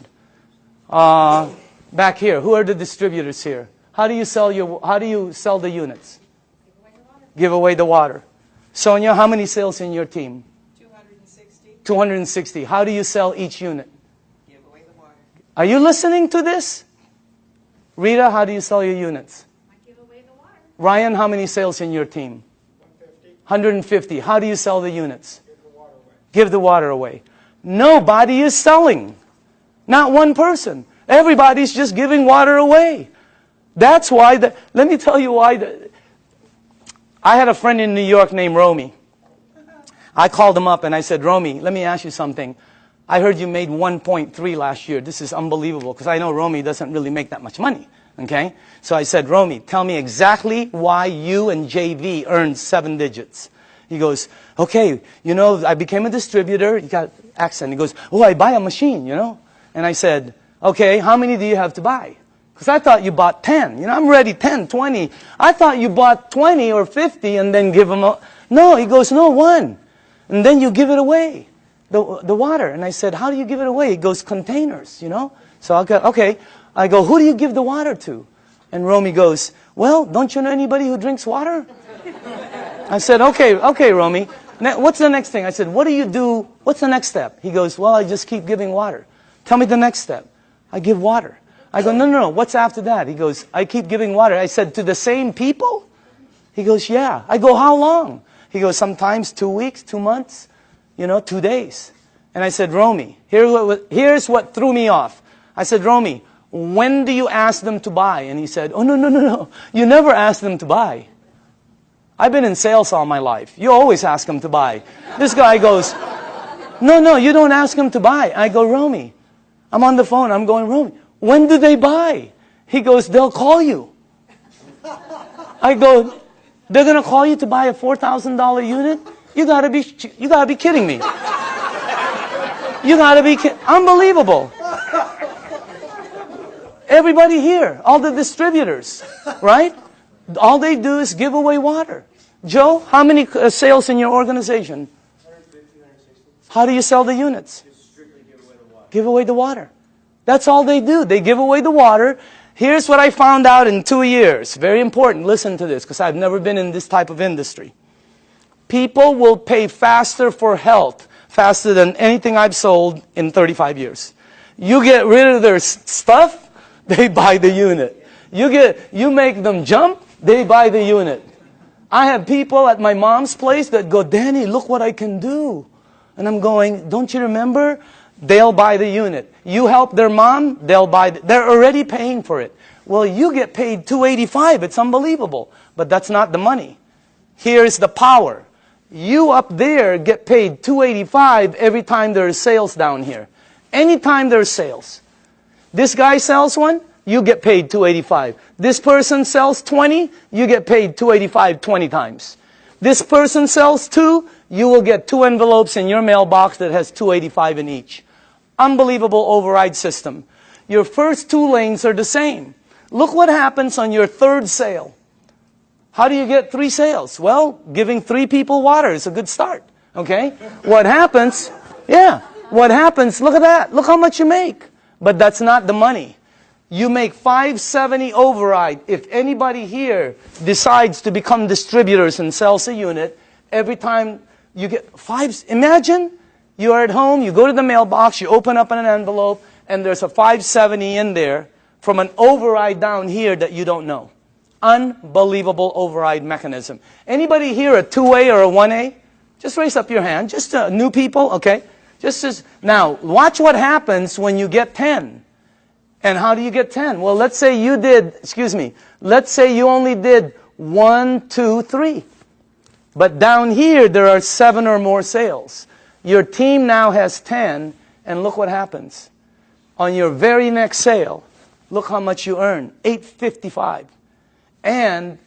Back here, who are the distributors here? How do you sell the units? Give away the water. Sonia, how many sales in your team? 260. 260. How do you sell each unit? Give away the water. Are you listening to this? Rita, how do you sell your units? I give away the water. Ryan, how many sales in your team? 150. How do you sell the units? Give the water away. Give the water away. Nobody is selling. Not one person. Everybody's just giving water away. That's why, let me tell you why. I had a friend in New York named Romy. I called him up and I said, Romy, let me ask you something. I heard you made 1.3 last year. This is unbelievable, because I know Romy doesn't really make that much money. Okay? So I said, Romy, tell me exactly why you and JV earned 7 digits. He goes, okay, you know, I became a distributor. He got accent. He goes, oh, I buy a machine, you know. And I said, okay, how many do you have to buy? Because I thought you bought 10. You know, I'm ready 10, 20. I thought you bought 20 or 50 and then give them a... No, he goes, no, 1. And then you give it away, the water. And I said, how do you give it away? He goes, containers, you know. So I go, okay. I go, who do you give the water to? And Romy goes, well, don't you know anybody who drinks water? I said, okay, Romy. What's the next thing? I said, what do you do? What's the next step? He goes, well, I just keep giving water. Tell me the next step. I give water. I go, no. What's after that? He goes, I keep giving water. I said, to the same people? He goes, yeah. I go, how long? He goes, sometimes 2 weeks, 2 months, 2 days. And I said, Romy, here's what threw me off. I said, Romy, when do you ask them to buy? And he said, oh, no. You never ask them to buy. I've been in sales all my life. You always ask them to buy. This guy goes, no, you don't ask them to buy. I go, Romy, I'm on the phone. I'm going, Romy, when do they buy? He goes, they'll call you. I go, they're going to call you to buy a $4,000 unit? You gotta be kidding me. You gotta be unbelievable. Everybody here, all the distributors, right? All they do is give away water. Joe, how many sales in your organization? 150, 160. How do you sell the units? Just strictly give away the water. Give away the water. That's all they do. They give away the water. Here's what I found out in 2 years. Very important. Listen to this, because I've never been in this type of industry. People will pay faster for health, faster than anything I've sold in 35 years. You get rid of their stuff, they buy the unit. You make them jump, they buy the unit. I have people at my mom's place that go, Danny, look what I can do. And I'm going, don't you remember? They'll buy the unit. You help their mom, they'll buy. They're already paying for it. Well, you get paid $285. It's unbelievable. But that's not the money. Here's the power. You up there get paid $285 every time there is sales down here. Anytime there's sales. This guy sells one, you get paid $285. This person sells 20, you get paid $285 20 times. This person sells 2, you will get 2 envelopes in your mailbox that has $285 in each. Unbelievable override system. Your first 2 lanes are the same. Look what happens on your 3rd sale. How do you get 3 sales? Well, giving 3 people water is a good start. Okay? What happens? Yeah. What happens? Look at that. Look how much you make. But that's not the money. You make $570 override. If anybody here decides to become distributors and sells a unit, every time you get imagine you are at home, you go to the mailbox, you open up an envelope, and there's a $570 in there from an override down here that you don't know. Unbelievable override mechanism. Anybody here a 2A or a 1A? Just raise up your hand. Just new people, okay? Now, watch what happens when you get 10. And how do you get 10? Well, let's say you did, let's say you only did 1, 2, 3. But down here, there are 7 or more sales. Your team now has 10, and look what happens. On your very next sale, look how much you earn, $855. And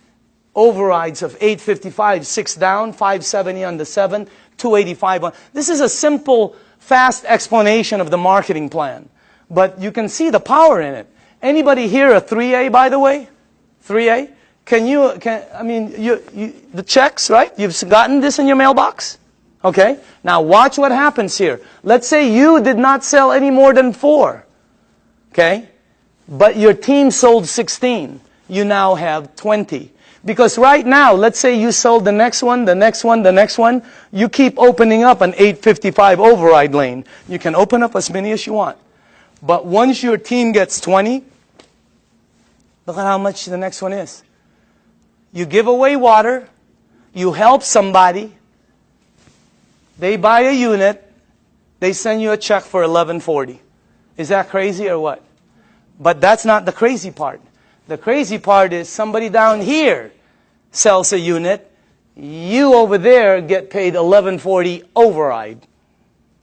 overrides of $855, 6 down, $570 on the 7, $285 on. This is a simple, fast explanation of the marketing plan. But you can see the power in it. Anybody here a 3A, by the way? 3A? The checks, right? You've gotten this in your mailbox? Okay? Now watch what happens here. Let's say you did not sell any more than 4. Okay? But your team sold 16. You now have 20. Because right now, let's say you sold the next one, the next one, the next one. You keep opening up an 855 override lane. You can open up as many as you want. But once your team gets 20, look at how much the next one is. You give away water. You help somebody. They buy a unit. They send you a check for $1140. Is that crazy or what? But that's not the crazy part. The crazy part is somebody down here sells a unit. You over there get paid $1140 override.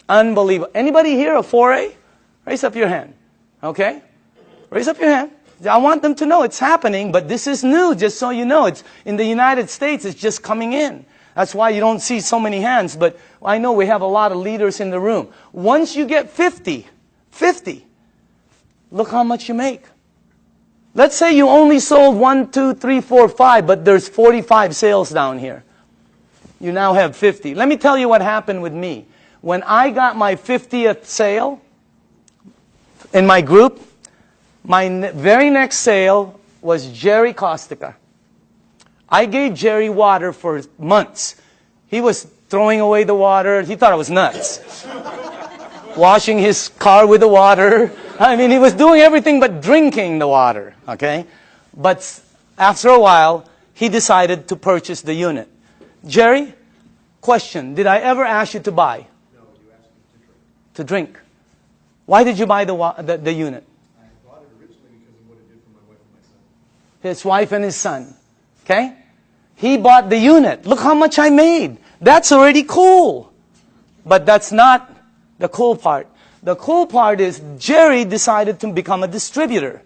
Unbelievable. Anybody here a 4A? Raise up your hand. Okay? Raise up your hand. I want them to know it's happening, but this is new, just so you know. It's in the United States, it's just coming in. That's why you don't see so many hands, but I know we have a lot of leaders in the room. Once you get 50, look how much you make. Let's say you only sold 1, 2, 3, 4, 5, but there's 45 sales down here. You now have 50. Let me tell you what happened with me. When I got my 50th sale in my group, my very next sale was Jerry Kostica. I gave Jerry water for months. He was throwing away the water. He thought I was nuts. Washing his car with the water. I mean, he was doing everything but drinking the water, okay? But after a while, he decided to purchase the unit. Jerry, question, did I ever ask you to buy? No, you asked me to drink. Why did you buy the unit? I bought it originally because of what it did for my wife and my son. His wife and his son. Okay? He bought the unit. Look how much I made. That's already cool. But that's not the cool part. The cool part is Jerry decided to become a distributor.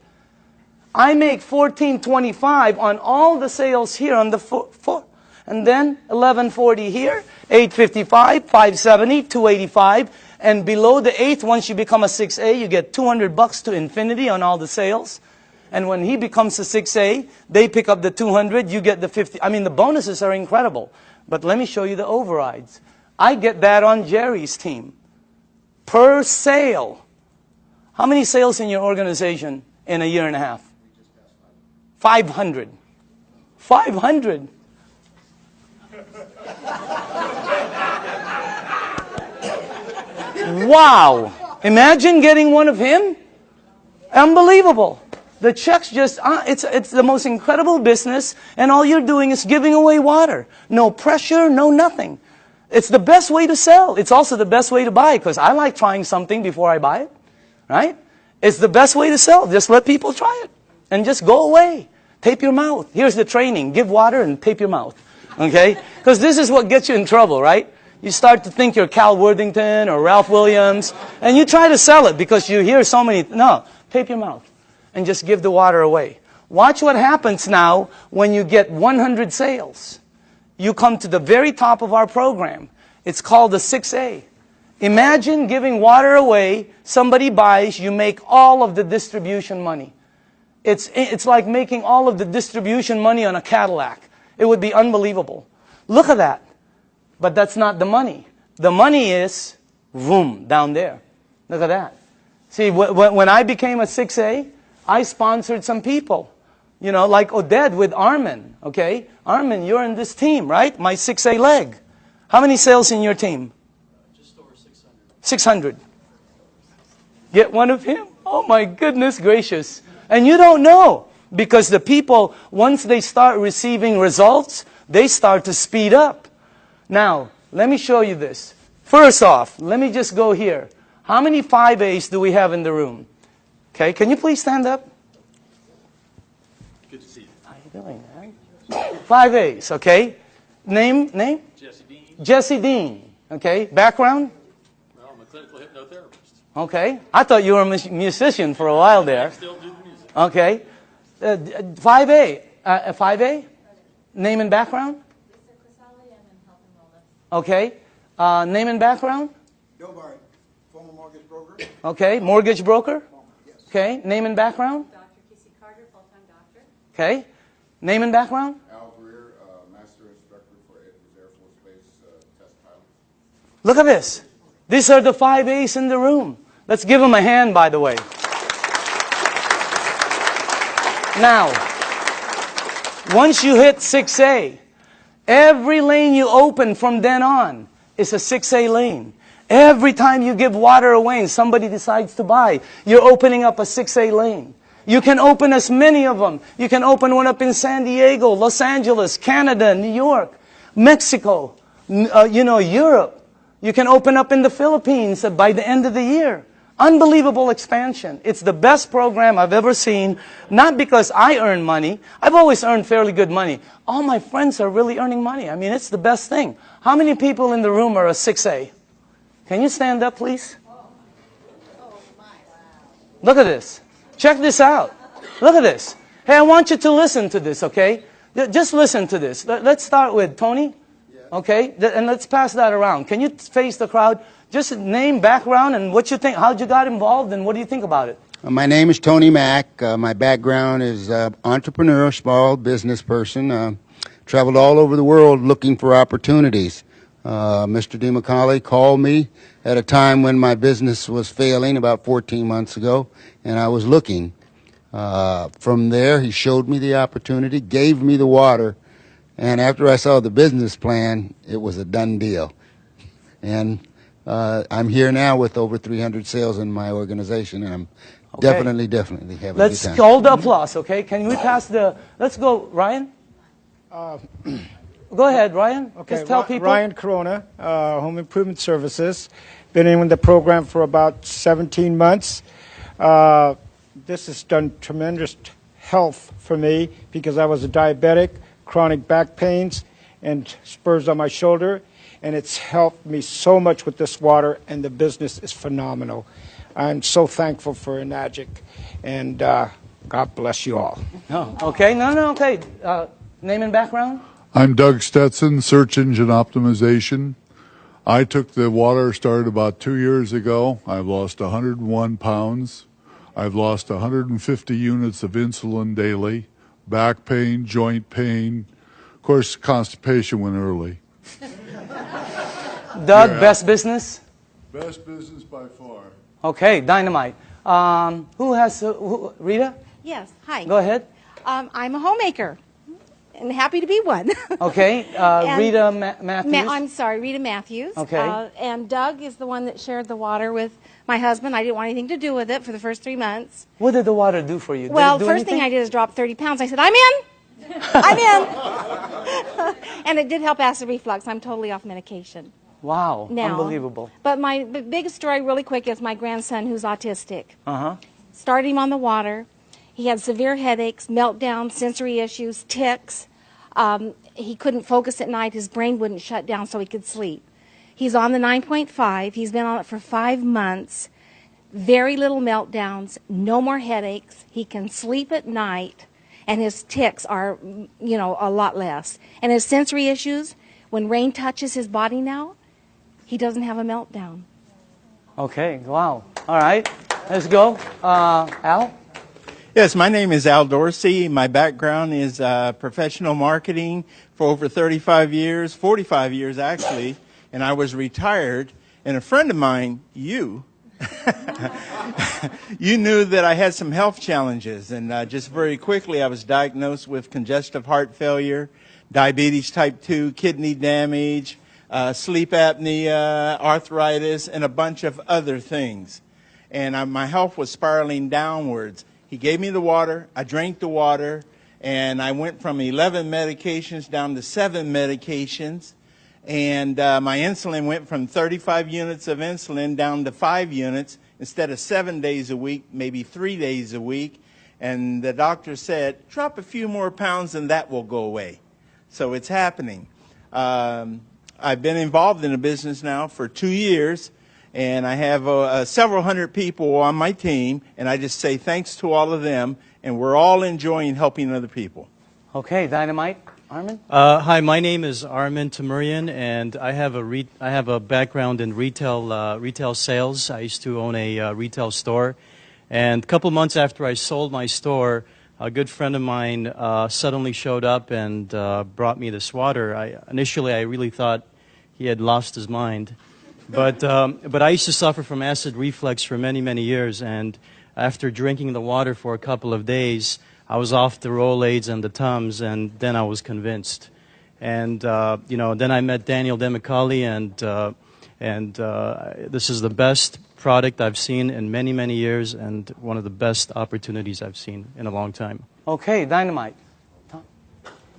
I make $14.25 on all the sales here on the floor. And then $11.40 here, $8.55, $5.70, $2.85. And below the 8th, once you become a 6A, you get $200 to infinity on all the sales. And when he becomes a 6A, they pick up the 200, you get the 50. I mean, the bonuses are incredible. But let me show you the overrides. I get that on Jerry's team. Per sale. How many sales in your organization in a year and a half? 500. 500. Wow. Imagine getting one of him. Unbelievable. The checks just, it's the most incredible business, and all you're doing is giving away water. No pressure, no nothing. It's the best way to sell. It's also the best way to buy, because I like trying something before I buy it, right? It's the best way to sell. Just let people try it, and just go away. Tape your mouth. Here's the training. Give water and tape your mouth, okay? Because this is what gets you in trouble, right? You start to think you're Cal Worthington or Ralph Williams, and you try to sell it because you hear so many, no, tape your mouth and just give the water away. Watch what happens now when you get 100 sales. You come to the very top of our program. It's called the 6A. Imagine giving water away, somebody buys, you make all of the distribution money. It's like making all of the distribution money on a Cadillac. It would be unbelievable. Look at that. But that's not the money. The money is, boom, down there. Look at that. See, when I became a 6A, I sponsored some people. You know, like Oded with Armin, okay? Armin, you're in this team, right? My 6A leg. How many sales in your team? Just over 600. 600. Get one of him? Oh my goodness gracious. And you don't know. Because the people, once they start receiving results, they start to speed up. Now, let me show you this. First off, let me just go here. How many 5As do we have in the room? Okay, can you please stand up? Good to see you. How you doing, man? 5As, okay? Name? Jesse Dean. Jesse Dean, okay? Background? Well, I'm a clinical hypnotherapist. Okay. I thought you were a musician for a while there. I still do the music. Okay. 5A. 5A? Name and background? Okay. Name and background? Bill Barry, former mortgage broker. Okay. Mortgage broker? Yes. Okay. Name and background? Dr. Kissy Carter, full-time doctor. Okay. Name and background? Al Greer, Master Instructor for Edwards Air Force Base Test Pilot. Look at this. These are the 5As in the room. Let's give them a hand, by the way. Now, once you hit 6A, every lane you open from then on is a 6A lane. Every time you give water away and somebody decides to buy, you're opening up a 6A lane. You can open as many of them. You can open one up in San Diego, Los Angeles, Canada, New York, Mexico, Europe. You can open up in the Philippines by the end of the year. Unbelievable expansion. It's the best program I've ever seen, not because I earn money. I've always earned fairly good money. All my friends are really earning money. I mean, it's the best thing. How many people in the room are a 6A? Can you stand up, please? Look at this. Check this out. Look at this. Hey, I want you to listen to this, okay? Just listen to this. Let's start with Tony. Okay? And let's pass that around. Can you face the crowd? Just name, background, and what you think. How'd you got involved, and what do you think about it? My name is Tony Mack. My background is entrepreneur, small business person. Traveled all over the world looking for opportunities. Mr. DeMacaulay called me at a time when my business was failing about 14 months ago, and I was looking. From there, he showed me the opportunity, gave me the water, and after I saw the business plan, it was a done deal. And I'm here now with over 300 sales in my organization, and I'm definitely having a good time. Let's hold the applause, okay? Can we pass the... Let's go, Ryan. Go ahead, Ryan. Okay, Just tell people. Ryan Corona, Home Improvement Services. Been in the program for about 17 months. This has done tremendous health for me because I was a diabetic, chronic back pains, and spurs on my shoulder. And it's helped me so much with this water, and the business is phenomenal. I'm so thankful for Enagic, and God bless you all. Oh, okay. Okay. Name and background? I'm Doug Stetson, Search Engine Optimization. I took the water, started about 2 years ago. I've lost 101 pounds. I've lost 150 units of insulin daily, back pain, joint pain. Of course, constipation went early. Doug, best business? Best business by far. Okay, dynamite. Who has... Rita? Yes, hi. Go ahead. I'm a homemaker. and happy to be one. Okay, And Rita Matthews. I'm sorry, Rita Matthews. Okay. And Doug is the one that shared the water with my husband. I didn't want anything to do with it for the first 3 months. What did the water do for you? Did Well, it do first thing anything? I did is drop 30 pounds. I said, I'm in. I'm in. And it did help acid reflux. I'm totally off medication Wow, now. unbelievable. But my biggest story, really quick, is my grandson who's autistic. Uh-huh. Started him on the water. He had severe headaches, meltdowns, sensory issues, tics. He couldn't focus at night. His brain wouldn't shut down so he could sleep. He's on the 9.5. He's been on it for 5 months. Very little meltdowns, no more headaches. He can sleep at night, and his tics are, a lot less. And his sensory issues, when rain touches his body now, he doesn't have a meltdown. Okay, wow. All right, let's go. Al? Yes, my name is Al Dorsey. My background is professional marketing for over 35 years, 45 years actually, and I was retired. And a friend of mine, you knew that I had some health challenges. And just very quickly, I was diagnosed with congestive heart failure, diabetes type 2, kidney damage, sleep apnea, arthritis, and a bunch of other things. And my health was spiraling downwards. He gave me the water, I drank the water, and I went from 11 medications down to 7 medications. And my insulin went from 35 units of insulin down to 5 units instead of 7 days a week, maybe 3 days a week. And the doctor said, drop a few more pounds and that will go away. So it's happening. I've been involved in the business now for 2 years. And I have several hundred people on my team, and I just say thanks to all of them, and we're all enjoying helping other people. Okay, Dynamite. Armin? Hi, my name is Armin Tamurian, and I have a background in retail sales. I used to own a retail store, and a couple months after I sold my store, a good friend of mine suddenly showed up and brought me this water. Initially, I really thought he had lost his mind. But I used to suffer from acid reflux for many, many years, and after drinking the water for a couple of days, I was off the Rolaids and the Tums, and then I was convinced. And then I met Daniel Demicali, and this is the best product I've seen in many, many years, and one of the best opportunities I've seen in a long time. Okay, Dynamite.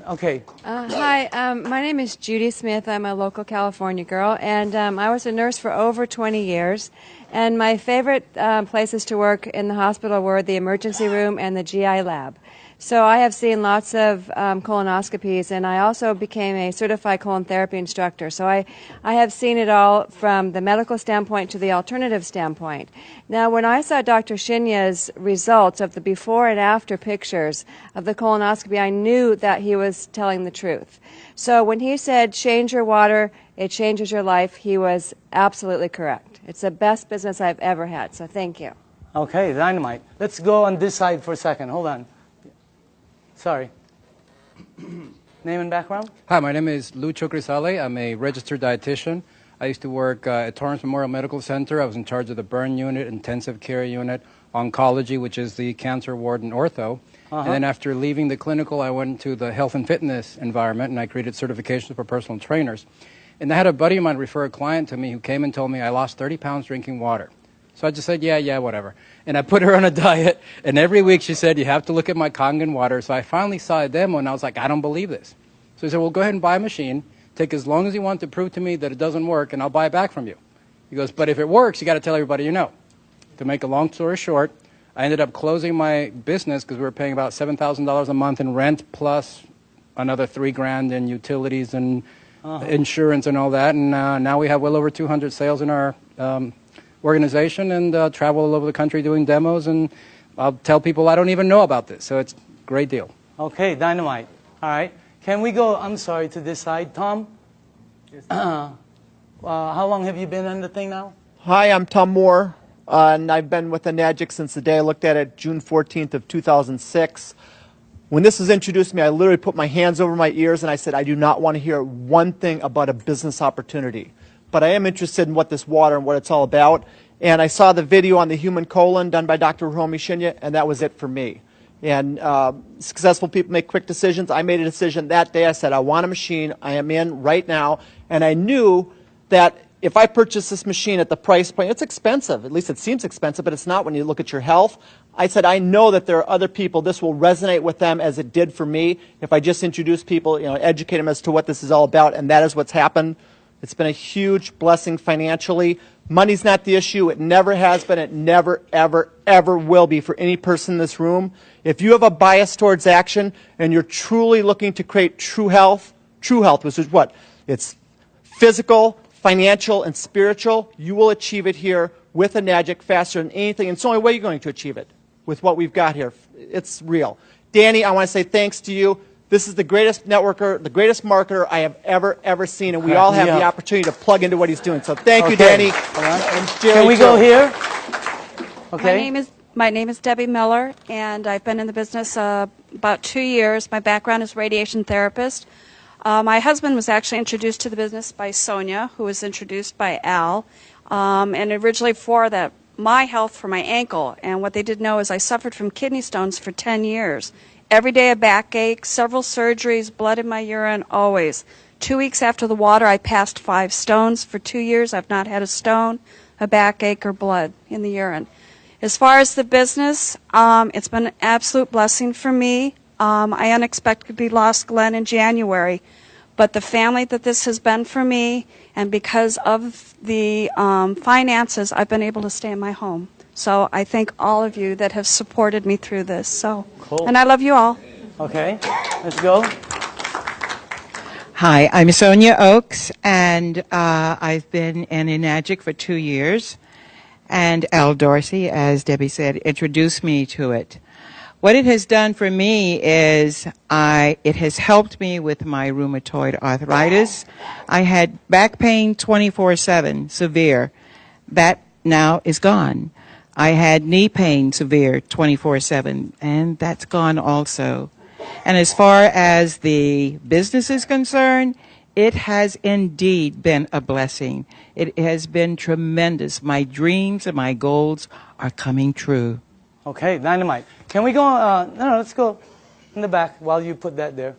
Okay. Hi, my name is Judy Smith. I'm a local California girl, and I was a nurse for over 20 years. And my favorite places to work in the hospital were the emergency room and the GI lab. So I have seen lots of colonoscopies, and I also became a certified colon therapy instructor. So I have seen it all from the medical standpoint to the alternative standpoint. Now, when I saw Dr. Shinya's results of the before and after pictures of the colonoscopy, I knew that he was telling the truth. So when he said, change your water, it changes your life, he was absolutely correct. It's the best business I've ever had, so thank you. Okay, Dynamite. Let's go on this side for a second. Hold on. Sorry. Name and background? Hi, my name is Lucho Crisale. I'm a registered dietitian. I used to work at Torrance Memorial Medical Center. I was in charge of the burn unit, intensive care unit, oncology, which is the cancer ward, and ortho. And then after leaving the clinical, I went into the health and fitness environment, and I created certifications for personal trainers. And I had a buddy of mine refer a client to me who came and told me I lost 30 pounds drinking water. So I just said, yeah, whatever. And I put her on a diet, and every week she said, you have to look at my Kangen water. So I finally saw a demo, and I was like, I don't believe this. So he said, well, go ahead and buy a machine. Take as long as you want to prove to me that it doesn't work, and I'll buy it back from you. He goes, but if it works, you got to tell everybody you know. To make a long story short, I ended up closing my business because we were paying about $7,000 a month in rent plus another $3,000 in utilities and insurance and all that. And now we have well over 200 sales in our organization and travel all over the country doing demos. And I'll tell people I don't even know about this. So it's a great deal. Okay, Dynamite. All right. Can we go, I'm sorry, to this side? Tom? How long have you been on the thing now? Hi, I'm Tom Moore, and I've been with Enagic since the day I looked at it, June 14th of 2006. When this was introduced to me, I literally put my hands over my ears and I said, I do not want to hear one thing about a business opportunity. But I am interested in what this water and what it's all about. And I saw the video on the human colon done by Dr. Hiromi Shinya, and that was it for me. And successful people make quick decisions. I made a decision that day. I said, I want a machine. I am in right now. And I knew that if I purchase this machine at the price point, it's expensive. At least it seems expensive, but it's not when you look at your health. I said, I know that there are other people, this will resonate with them as it did for me. If I just introduce people, educate them as to what this is all about, and that is what's happened. It's been a huge blessing financially. Money's not the issue. It never has been. It never, ever, ever will be for any person in this room. If you have a bias towards action and you're truly looking to create true health, which is what? It's physical, financial, and spiritual. You will achieve it here with a Nagic faster than anything. And it's the only way you're going to achieve it with what we've got here. It's real. Danny, I want to say thanks to you. This is the greatest networker, the greatest marketer I have ever seen, and we all have the opportunity to plug into what he's doing. So thank you, Danny. And Jerry, Can we go here? Okay. My name is Debbie Miller, and I've been in the business about 2 years. My background is radiation therapist. My husband was actually introduced to the business by Sonia, who was introduced by Al, and originally for my health for my ankle. And what they didn't know is I suffered from kidney stones for 10 years. Every day a backache, several surgeries, blood in my urine, always. 2 weeks after the water, I passed 5 stones. For 2 years, I've not had a stone, a backache, or blood in the urine. As far as the business, it's been an absolute blessing for me. I unexpectedly lost Glenn in January, but the family that this has been for me, and because of the finances, I've been able to stay in my home. So I thank all of you that have supported me through this. So, cool. And I love you all. Okay, let's go. Hi, I'm Sonia Oakes, and I've been in Nagic for 2 years. And Al Dorsey, as Debbie said, introduced me to it. What it has done for me is it has helped me with my rheumatoid arthritis. I had back pain 24/7, severe. That now is gone. I had knee pain severe 24/7, and that's gone also. And as far as the business is concerned, it has indeed been a blessing. It has been tremendous. My dreams and my goals are coming true. Okay, dynamite. Can we go, no, let's go in the back while you put that there.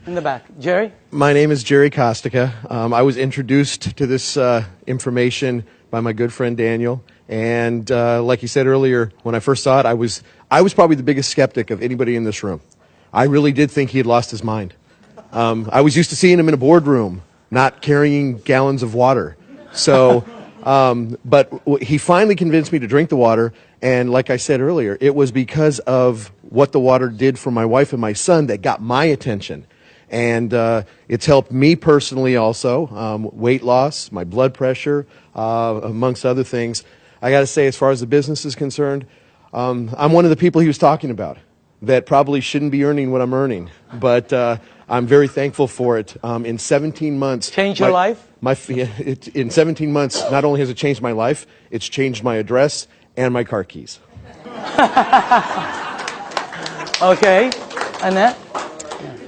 In the back. Jerry? My name is Jerry Kostica. I was introduced to this information by my good friend Daniel. And like you said earlier, when I first saw it, I was probably the biggest skeptic of anybody in this room. I really did think he had lost his mind. I was used to seeing him in a boardroom, not carrying gallons of water. So, but he finally convinced me to drink the water. And like I said earlier, it was because of what the water did for my wife and my son that got my attention. And it's helped me personally also, weight loss, my blood pressure, amongst other things. I got to say, as far as the business is concerned, I'm one of the people he was talking about that probably shouldn't be earning what I'm earning. But I'm very thankful for it. In 17 months... Changed your life? In 17 months, not only has it changed my life, it's changed my address and my car keys. Okay. Annette?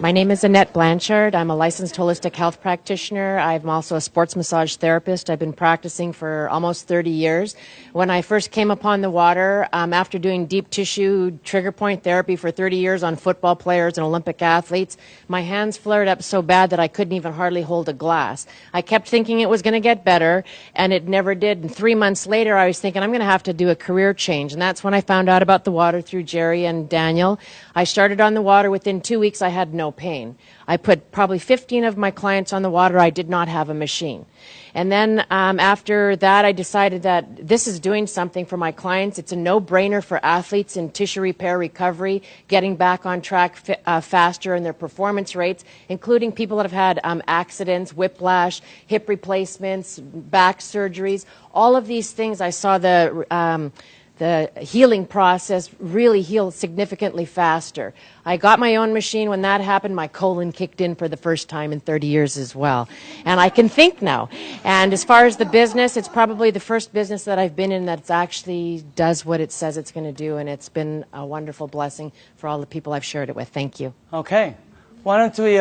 My name is Annette Blanchard. I'm a licensed holistic health practitioner. I'm also a sports massage therapist. I've been practicing for almost 30 years. When I first came upon the water, after doing deep tissue trigger point therapy for 30 years on football players and Olympic athletes, my hands flared up so bad that I couldn't even hardly hold a glass. I kept thinking it was going to get better, and it never did. And 3 months later, I was thinking I'm going to have to do a career change. And that's when I found out about the water through Jerry and Daniel. I started on the water. Within 2 weeks, I had no pain. I put probably 15 of my clients on the water. I did not have a machine. And then after that, I decided that this is doing something for my clients. It's a no-brainer for athletes in tissue repair recovery, getting back on track faster in their performance rates, including people that have had accidents, whiplash, hip replacements, back surgeries. All of these things, I saw the healing process really heal significantly faster. I got my own machine. When that happened, my colon kicked in for the first time in 30 years as well. And I can think now. And as far as the business, it's probably the first business that I've been in that actually does what it says it's going to do. And it's been a wonderful blessing for all the people I've shared it with. Thank you. Okay. Why don't we,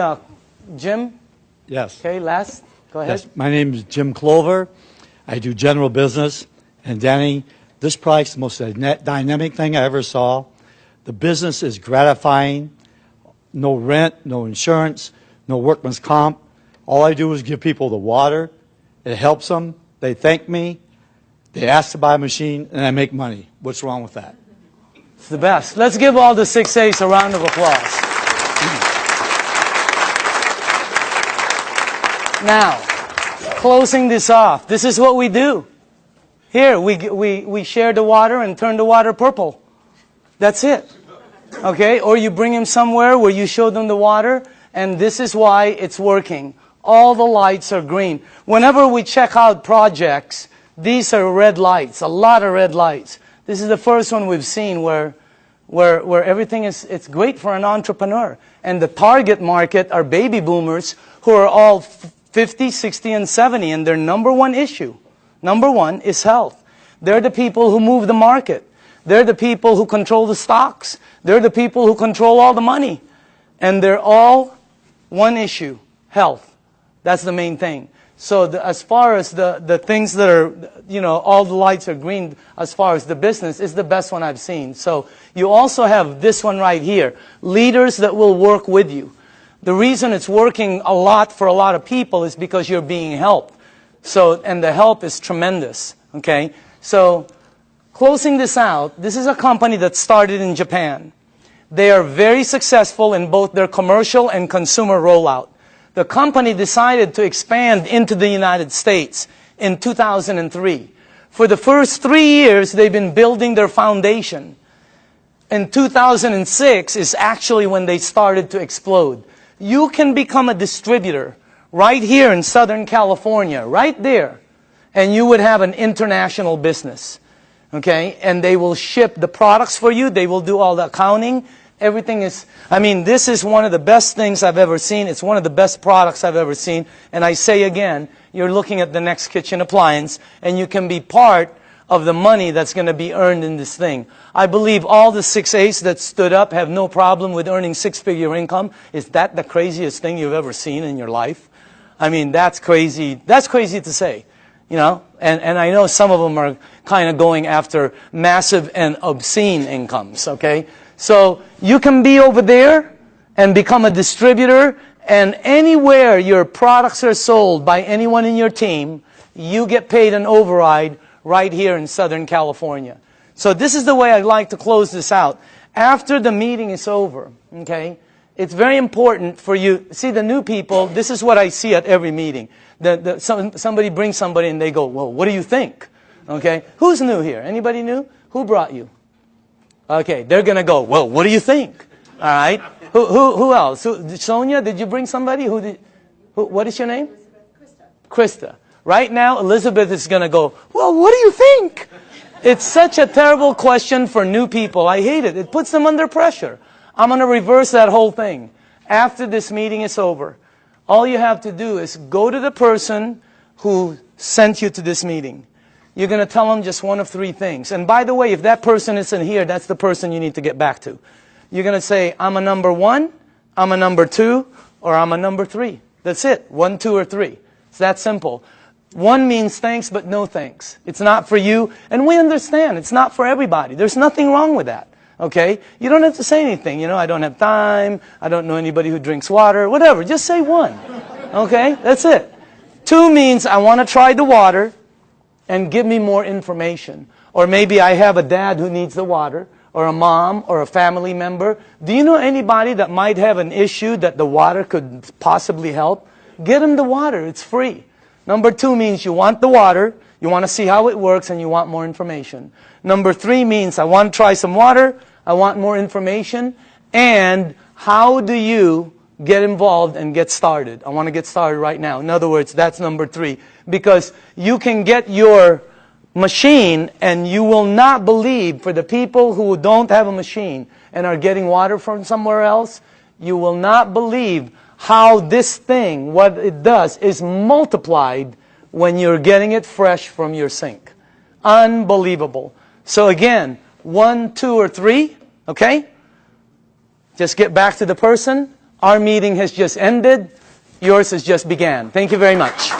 Jim? Yes. Okay, last. Go ahead. Yes. My name is Jim Clover. I do general business. And Danny, this product's the most dynamic thing I ever saw. The business is gratifying. No rent, no insurance, no workman's comp. All I do is give people the water. It helps them. They thank me. They ask to buy a machine, and I make money. What's wrong with that? It's the best. Let's give all the 6A's a round of applause. Now, closing this off, this is what we do. Here, we share the water and turn the water purple. That's it. Okay? Or you bring them somewhere where you show them the water, and this is why it's working. All the lights are green. Whenever we check out projects, these are red lights, a lot of red lights. This is the first one we've seen where everything is, it's great for an entrepreneur. And the target market are baby boomers who are all 50, 60, and 70, and their number one issue, number one, is health. They're the people who move the market. They're the people who control the stocks. They're the people who control all the money. And they're all one issue, health. That's the main thing. So as far as the things that are, you know, all the lights are green, as far as the business, is the best one I've seen. So you also have this one right here, leaders that will work with you. The reason it's working a lot for a lot of people is because you're being helped. So, and the help is tremendous, okay? So, closing this out, this is a company that started in Japan. They are very successful in both their commercial and consumer rollout. The company decided to expand into the United States in 2003. For the first 3 years, they've been building their foundation. In 2006 is actually when they started to explode. You can become a distributor right here in Southern California, right there, and you would have an international business, okay? And they will ship the products for you. They will do all the accounting. Everything is, I mean, this is one of the best things I've ever seen. It's one of the best products I've ever seen. And I say again, you're looking at the next kitchen appliance, and you can be part of the money that's going to be earned in this thing. I believe all the 6A's that stood up have no problem with earning six-figure income. Is that the craziest thing you've ever seen in your life? I mean, that's crazy. That's crazy to say, you know. And I know some of them are kind of going after massive and obscene incomes, okay? So you can be over there and become a distributor, and anywhere your products are sold by anyone in your team, you get paid an override right here in Southern California. So this is the way I'd like to close this out. After the meeting is over, okay, it's very important for you. See, the new people, this is what I see at every meeting. Somebody brings somebody and they go, well, what do you think? Okay, who's new here? Anybody new? Who brought you? Okay, they're going to go, well, what do you think? All right. Who else? Sonia, did you bring somebody? What is your name? Krista. Right now, Elizabeth is going to go, well, what do you think? It's such a terrible question for new people. I hate it. It puts them under pressure. I'm going to reverse that whole thing. After this meeting is over, all you have to do is go to the person who sent you to this meeting. You're going to tell them just one of three things. And by the way, if that person isn't here, that's the person you need to get back to. You're going to say, I'm a number 1, I'm a number 2, or I'm a number 3. That's it. 1, 2, or 3. It's that simple. 1 means thanks, but no thanks. It's not for you. And we understand. It's not for everybody. There's nothing wrong with that. Okay? You don't have to say anything. You know, I don't have time. I don't know anybody who drinks water. Whatever. Just say 1. Okay? That's it. 2 means I want to try the water and give me more information. Or maybe I have a dad who needs the water, or a mom, or a family member. Do you know anybody that might have an issue that the water could possibly help? Get them the water. It's free. Number 2 means you want the water, you want to see how it works, and you want more information. Number 3 means I want to try some water, I want more information, and how do you get involved and get started? I want to get started right now. In other words, that's number 3. Because you can get your machine, and you will not believe, for the people who don't have a machine and are getting water from somewhere else, you will not believe how this thing, what it does, is multiplied when you're getting it fresh from your sink. Unbelievable. So again, 1, 2, or 3, okay? Just get back to the person. Our meeting has just ended. Yours has just began. Thank you very much.